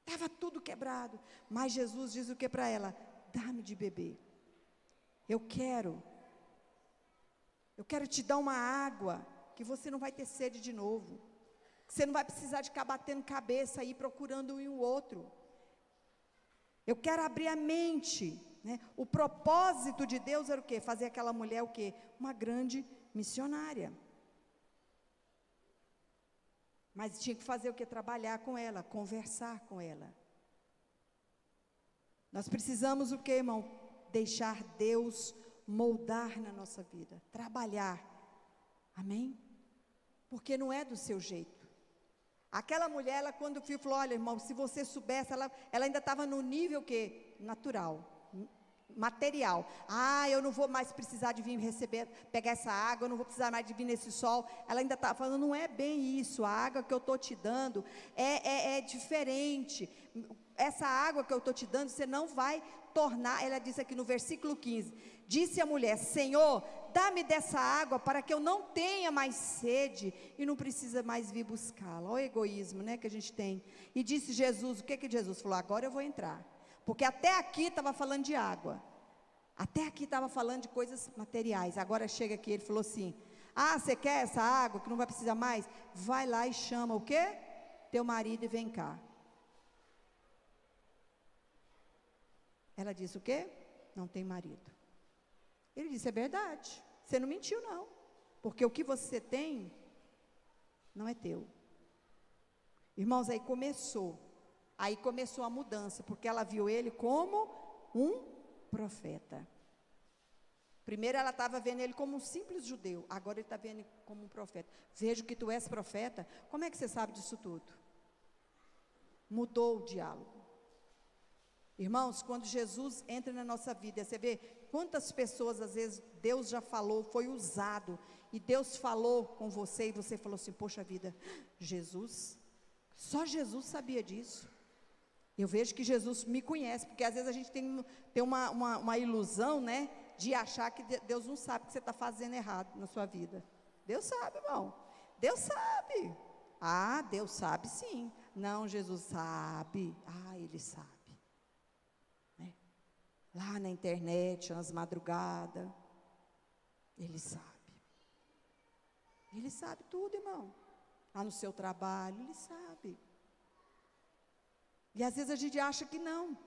Estava tudo quebrado. Mas Jesus diz o que para ela? Dá-me de beber. Eu quero te dar uma água, que você não vai ter sede de novo. Você não vai precisar de ficar batendo cabeça aí, procurando um e o outro. Eu quero abrir a mente, né? O propósito de Deus era o quê? Fazer aquela mulher o quê? Uma grande missionária. Mas tinha que fazer o quê? Trabalhar com ela, conversar com ela. Nós precisamos o quê, irmão? Deixar Deus moldar na nossa vida, trabalhar. Amém? Porque não é do seu jeito. Aquela mulher, ela quando falou, olha, irmão, se você soubesse, ela ainda estava no nível que natural, material. Eu não vou mais precisar de vir pegar essa água, eu não vou precisar mais de vir nesse sol. Ela ainda estava falando, não é bem isso, a água que eu estou te dando é diferente. Essa água que eu estou te dando, você não vai tornar, ela diz aqui no versículo 15, disse a mulher, Senhor, dá-me dessa água para que eu não tenha mais sede e não precisa mais vir buscá-la. Olha o egoísmo, né, que a gente tem. E disse Jesus, o que Jesus falou? Agora eu vou entrar, porque até aqui estava falando de água, até aqui estava falando de coisas materiais, agora chega aqui, ele falou assim, você quer essa água que não vai precisar mais? Vai lá e chama o quê? Teu marido e vem cá. Ela disse o quê? Não tem marido. Ele disse, é verdade, você não mentiu não, porque o que você tem, não é teu. Irmãos, aí começou a mudança, porque ela viu ele como um profeta. Primeiro ela estava vendo ele como um simples judeu, agora ele está vendo ele como um profeta. Vejo que tu és profeta, como é que você sabe disso tudo? Mudou o diálogo. Irmãos, quando Jesus entra na nossa vida, você vê quantas pessoas, às vezes, Deus já falou, foi usado, e Deus falou com você, e você falou assim, poxa vida, Jesus, só Jesus sabia disso. Eu vejo que Jesus me conhece, porque às vezes a gente tem uma ilusão, né, de achar que Deus não sabe que você está fazendo errado na sua vida. Deus sabe, irmão, Deus sabe. Deus sabe sim. Não, Jesus sabe. Ele sabe. Lá na internet, nas madrugadas, Ele sabe. Ele sabe tudo, irmão. Lá no seu trabalho, Ele sabe. E às vezes a gente acha que não.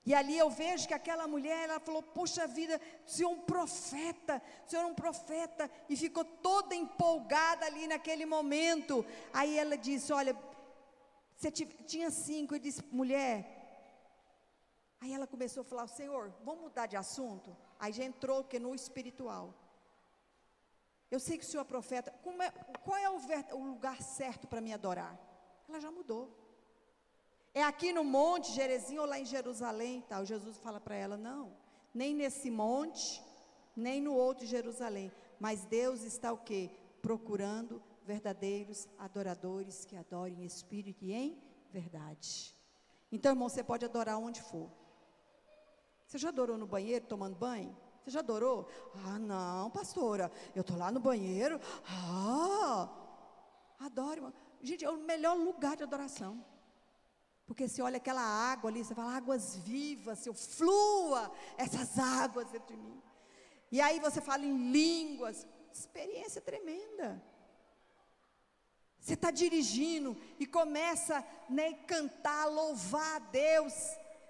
E ali eu vejo que aquela mulher, ela falou, poxa vida, o Senhor é um profeta, e ficou toda empolgada ali naquele momento. Aí ela disse, olha, você tinha 5, eu disse, mulher. Aí ela começou a falar, Senhor, vamos mudar de assunto? Aí já entrou no espiritual. Eu sei que o Senhor é profeta, qual é o lugar certo para me adorar? Ela já mudou. É aqui no monte Gerizim ou lá em Jerusalém? Tal. Jesus fala para ela, não, nem nesse monte, nem no outro Jerusalém. Mas Deus está o quê? Procurando verdadeiros adoradores que adorem em espírito e em verdade. Então, irmão, você pode adorar onde for. Você já adorou no banheiro, tomando banho? Você já adorou? Não, pastora, eu estou lá no banheiro. Adoro, irmão. Gente, é o melhor lugar de adoração. Porque você olha aquela água ali, você fala, águas vivas, Senhor, flua essas águas dentro de mim. E aí você fala em línguas, experiência tremenda. Você está dirigindo e começa a cantar, louvar a Deus,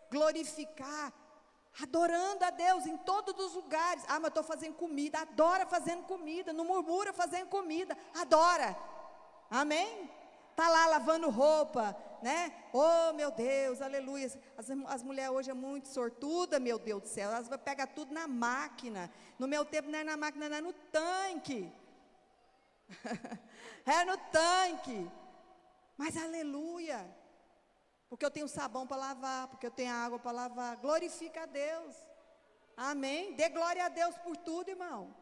glorificar, adorando a Deus em todos os lugares. Mas estou fazendo comida, adora fazendo comida, não murmura fazendo comida, adora, amém? Está lá lavando roupa, né? Oh meu Deus, aleluia. As mulheres hoje é muito sortuda, meu Deus do céu, elas vão pegar tudo na máquina. No meu tempo não é na máquina, não é no tanque. É no tanque. Mas aleluia, porque eu tenho sabão para lavar, porque eu tenho água para lavar. Glorifica a Deus, amém? Dê glória a Deus por tudo, irmão.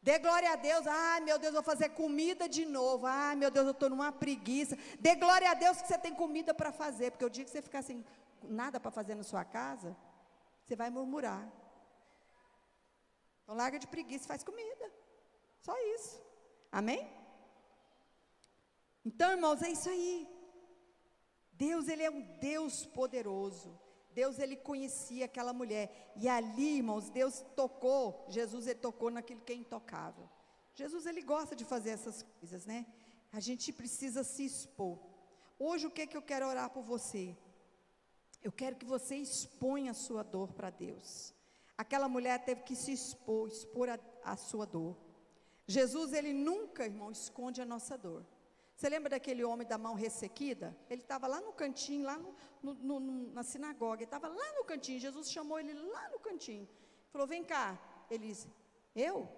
Dê glória a Deus. Meu Deus, vou fazer comida de novo. Meu Deus, eu estou numa preguiça. Dê glória a Deus que você tem comida para fazer, porque o dia que você ficar assim, nada para fazer na sua casa, você vai murmurar. Então larga de preguiça e faz comida. Só isso. Amém? Então, irmãos, é isso aí. Deus, Ele é um Deus poderoso. Deus, Ele conhecia aquela mulher. E ali, irmãos, Deus tocou, Jesus, Ele tocou naquilo que é intocável. Jesus, Ele gosta de fazer essas coisas, né? A gente precisa se expor. Hoje, o que eu quero orar por você? Eu quero que você exponha a sua dor para Deus. Aquela mulher teve que se expor a sua dor. Jesus, Ele nunca, irmão, esconde a nossa dor. Você lembra daquele homem da mão ressequida? Ele estava lá no cantinho, lá na sinagoga, ele estava lá no cantinho, Jesus chamou ele lá no cantinho, falou, vem cá. Ele disse, eu?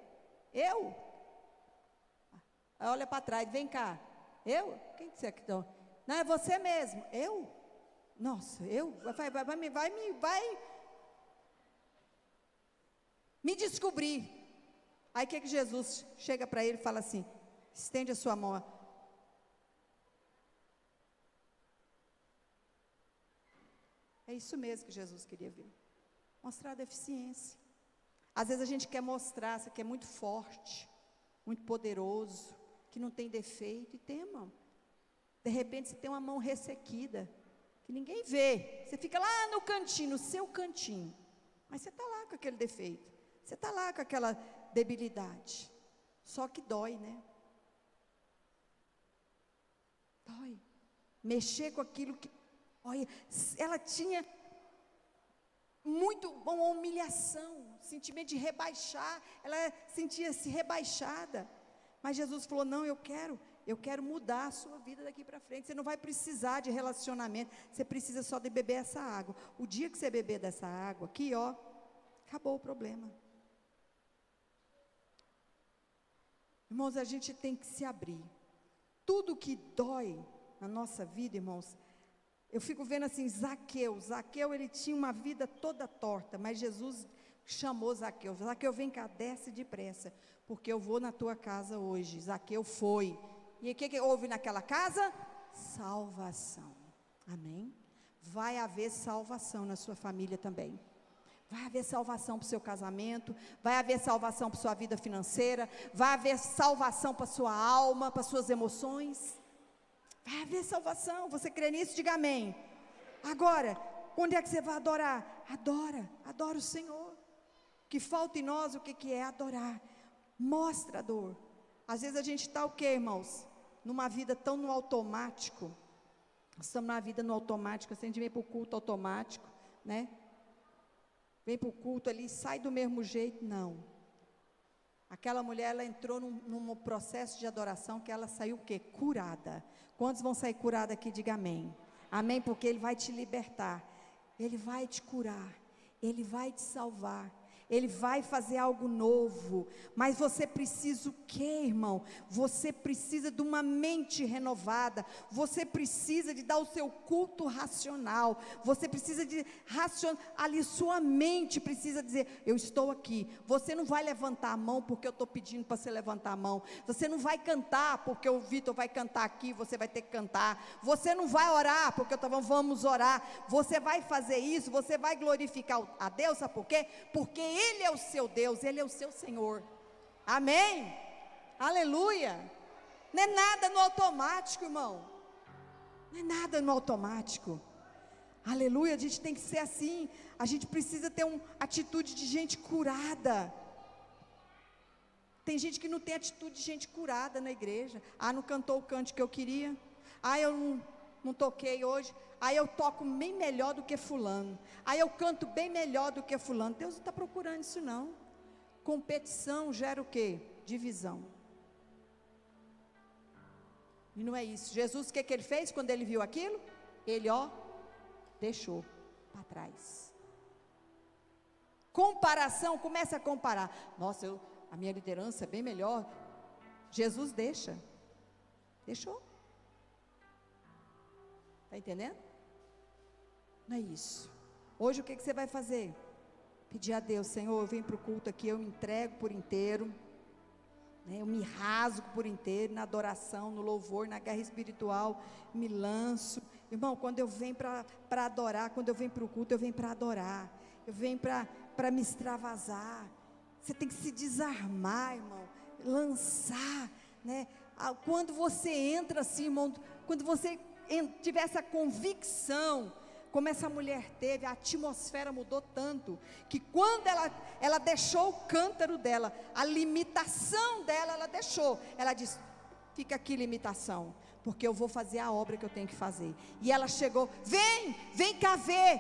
Aí olha para trás, vem cá, eu? Quem que você que está? Não, é você mesmo. Eu? Nossa, eu? Vai me descobrir. Aí o que Jesus chega para ele e fala assim, estende a sua mão. É isso mesmo que Jesus queria ver. Mostrar a deficiência. Às vezes a gente quer mostrar, você quer muito forte, muito poderoso, que não tem defeito, e tem, irmão. De repente você tem uma mão ressequida, que ninguém vê. Você fica lá no cantinho, no seu cantinho. Mas você está lá com aquele defeito. Você está lá com aquela debilidade. Só que dói, né? Dói. Mexer com aquilo que... Olha, ela tinha muito uma humilhação, sentimento de rebaixar, ela sentia-se rebaixada, mas Jesus falou, não, eu quero mudar a sua vida daqui para frente, você não vai precisar de relacionamento, você precisa só de beber essa água. O dia que você beber dessa água aqui, ó, acabou o problema. Irmãos, a gente tem que se abrir. Tudo que dói na nossa vida, irmãos, eu fico vendo assim, Zaqueu, ele tinha uma vida toda torta, mas Jesus chamou Zaqueu, vem cá, desce depressa, porque eu vou na tua casa hoje. Zaqueu foi, e o que houve naquela casa? Salvação, amém? Vai haver salvação na sua família também, vai haver salvação para o seu casamento, vai haver salvação para a sua vida financeira, vai haver salvação para a sua alma, para as suas emoções. Vai haver salvação, você crê nisso? Diga amém. Agora, onde é que você vai adorar? Adora o Senhor. O que falta em nós, o que é adorar? Mostra a dor. Às vezes a gente está o quê, irmãos? Numa vida tão no automático. Nós estamos na vida no automático, assim, a gente vem para o culto automático, né? Vem para o culto ali, sai do mesmo jeito, não. Aquela mulher, ela entrou num processo de adoração que ela saiu o quê? Curada. Quantos vão sair curados aqui? Diga amém. Amém, porque Ele vai te libertar, Ele vai te curar, Ele vai te salvar, Ele vai fazer algo novo. Mas você precisa o quê, irmão? Você precisa de uma mente renovada, você precisa de dar o seu culto racional, você precisa de ali sua mente precisa dizer, eu estou aqui. Você não vai levantar a mão porque eu estou pedindo para você levantar a mão, você não vai cantar porque o Vitor vai cantar aqui, você vai ter que cantar, você não vai orar porque vamos orar, você vai fazer isso, você vai glorificar a Deus, sabe por quê? Porque Ele é o seu Deus, Ele é o seu Senhor, amém? Aleluia. Não é nada no automático, irmão, não é nada no automático, aleluia. A gente tem que ser assim, a gente precisa ter uma atitude de gente curada. Tem gente que não tem atitude de gente curada na igreja. Não cantou o canto que eu queria, eu não toquei hoje, eu toco bem melhor do que fulano, eu canto bem melhor do que fulano. Deus não está procurando isso não. Competição gera o quê? Divisão. E não é isso. Jesus, o que Ele fez quando Ele viu aquilo? Ele, deixou para trás. Comparação, comece a comparar. Nossa, a minha liderança é bem melhor. Jesus deixou. Está entendendo? Não é isso. Hoje o que você vai fazer? Pedir a Deus, Senhor, eu venho para o culto aqui, eu me entrego por inteiro, né? Eu me rasgo por inteiro, na adoração, no louvor, na guerra espiritual, me lanço, Irmão, quando eu venho para adorar, quando eu venho para o culto, eu venho para adorar, eu venho para me extravasar. Você tem que se desarmar, irmão, lançar, né? Quando você entra assim, irmão, quando você tiver essa convicção, como essa mulher teve, a atmosfera mudou tanto, que quando ela deixou o cântaro dela, a limitação dela, ela deixou, ela disse: fica aqui, limitação, porque eu vou fazer a obra que eu tenho que fazer. E ela chegou: vem cá ver,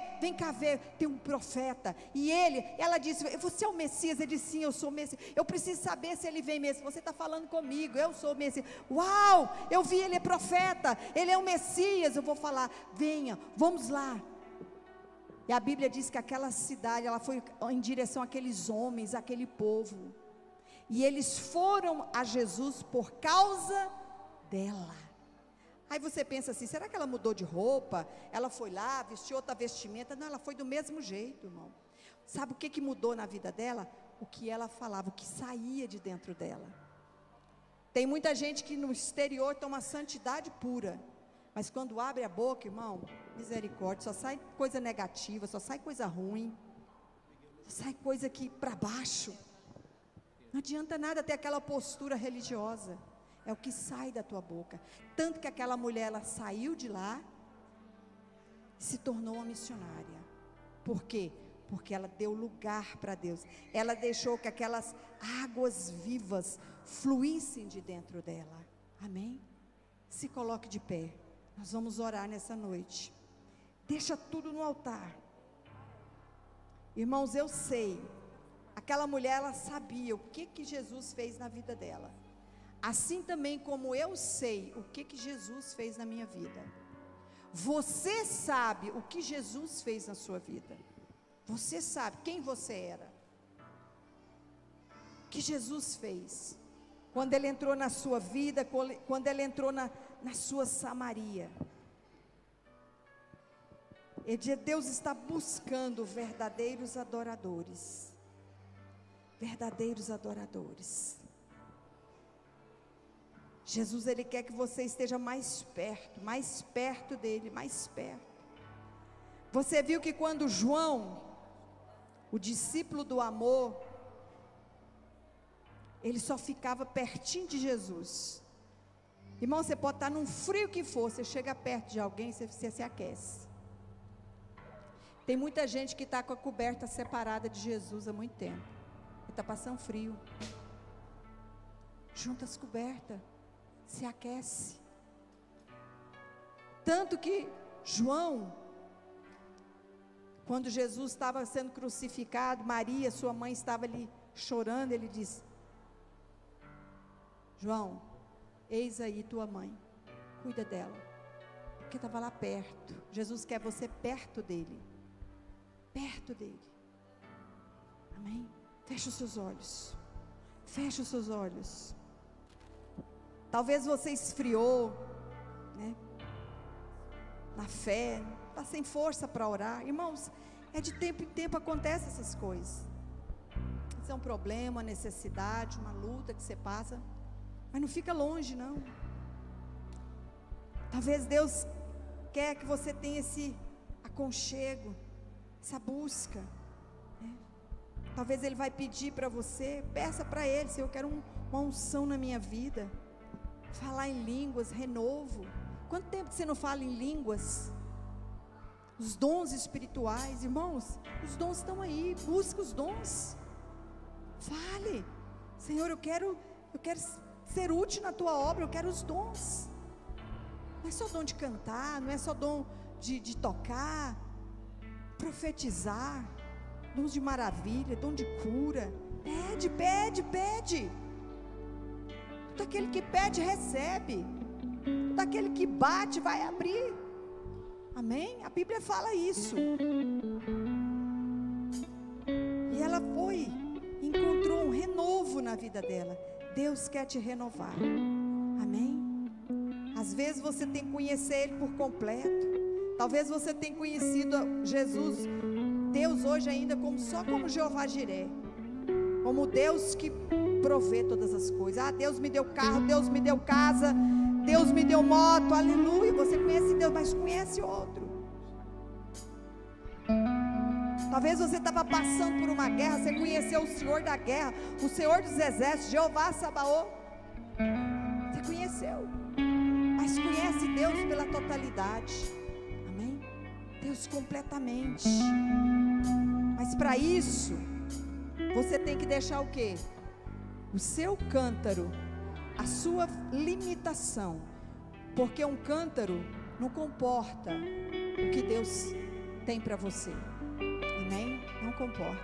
tem um profeta, e ela disse: você é o Messias? Ele disse: sim, eu sou o Messias, eu preciso saber se ele vem mesmo. Você está falando comigo, eu sou o Messias. Uau, eu vi, ele é profeta, ele é o Messias. Eu vou falar: venha, vamos lá. E a Bíblia diz que aquela cidade, ela foi em direção àqueles homens, àquele povo, e eles foram a Jesus por causa dela. Aí você pensa assim: será que ela mudou de roupa? Ela foi lá, vestiu outra vestimenta? Não, ela foi do mesmo jeito, irmão. Sabe o que mudou na vida dela? O que ela falava, o que saía de dentro dela. Tem muita gente que no exterior tem uma santidade pura, mas quando abre a boca, irmão, misericórdia, só sai coisa negativa, só sai coisa ruim, só sai coisa aqui para baixo. Não adianta nada ter aquela postura religiosa. É o que sai da tua boca. Tanto que aquela mulher, ela saiu de lá e se tornou uma missionária. Por quê? Porque ela deu lugar para Deus. Ela deixou que aquelas águas vivas fluíssem de dentro dela. Amém? Se coloque de pé. Nós vamos orar nessa noite. Deixa tudo no altar. Irmãos, eu sei, aquela mulher, ela sabia o que Jesus fez na vida dela. Assim também como eu sei o que Jesus fez na minha vida. Você sabe o que Jesus fez na sua vida. Você sabe quem você era. O que Jesus fez. Quando Ele entrou na sua vida, quando Ele entrou na sua Samaria. Deus está buscando verdadeiros adoradores. Verdadeiros adoradores. Jesus, Ele quer que você esteja mais perto dEle, mais perto. Você viu que quando João, o discípulo do amor, ele só ficava pertinho de Jesus. Irmão, você pode estar num frio que for, você chega perto de alguém, você se aquece. Tem muita gente que está com a coberta separada de Jesus há muito tempo. Ele está passando frio. Junta as cobertas. Se aquece. Tanto que João, quando Jesus estava sendo crucificado, Maria, sua mãe, estava ali chorando, ele disse: João, eis aí tua mãe, cuida dela, porque estava lá perto. Jesus quer você perto dele, amém? Fecha os seus olhos, fecha os seus olhos. Talvez você esfriou, né? Na fé, está sem força para orar. Irmãos, de tempo em tempo acontecem essas coisas. Isso é um problema, uma necessidade, uma luta que você passa, mas não fica longe, não. Talvez Deus quer que você tenha esse aconchego, essa busca, né? Talvez Ele vai pedir para você, peça para Ele: Senhor, eu quero uma unção na minha vida. Falar em línguas, renovo. Quanto tempo que você não fala em línguas? Os dons espirituais, irmãos, os dons estão aí. Busca os dons. Fale: Senhor, eu quero ser útil na tua obra. Eu quero os dons. Não é só dom de cantar, não é só dom de tocar, profetizar, dons de maravilha, dom de cura. Pede. Todo aquele que pede, recebe. Todo aquele que bate, vai abrir. Amém? A Bíblia fala isso. E ela foi, encontrou um renovo na vida dela. Deus quer te renovar. Amém? Às vezes você tem que conhecer Ele por completo. Talvez você tenha conhecido Jesus, Deus hoje ainda só como Jeová Jiré, como Deus que provê todas as coisas. Deus me deu carro, Deus me deu casa, Deus me deu moto, aleluia. Você conhece Deus, mas conhece outro. Talvez você estava passando por uma guerra, você conheceu o Senhor da guerra, o Senhor dos exércitos, Jeová Sabaoth. Você conheceu, mas conhece Deus pela totalidade. Amém? Deus completamente. Mas para isso, você tem que deixar o quê? O seu cântaro, a sua limitação, porque um cântaro não comporta o que Deus tem para você. Amém? Não comporta.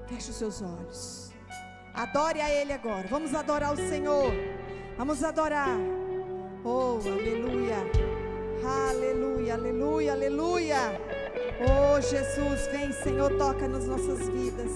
Feche os seus olhos. Adore a Ele agora. Vamos adorar o Senhor. Vamos adorar. Oh, aleluia. Aleluia, aleluia, aleluia. Oh, Jesus, vem, Senhor, toca nas nossas vidas.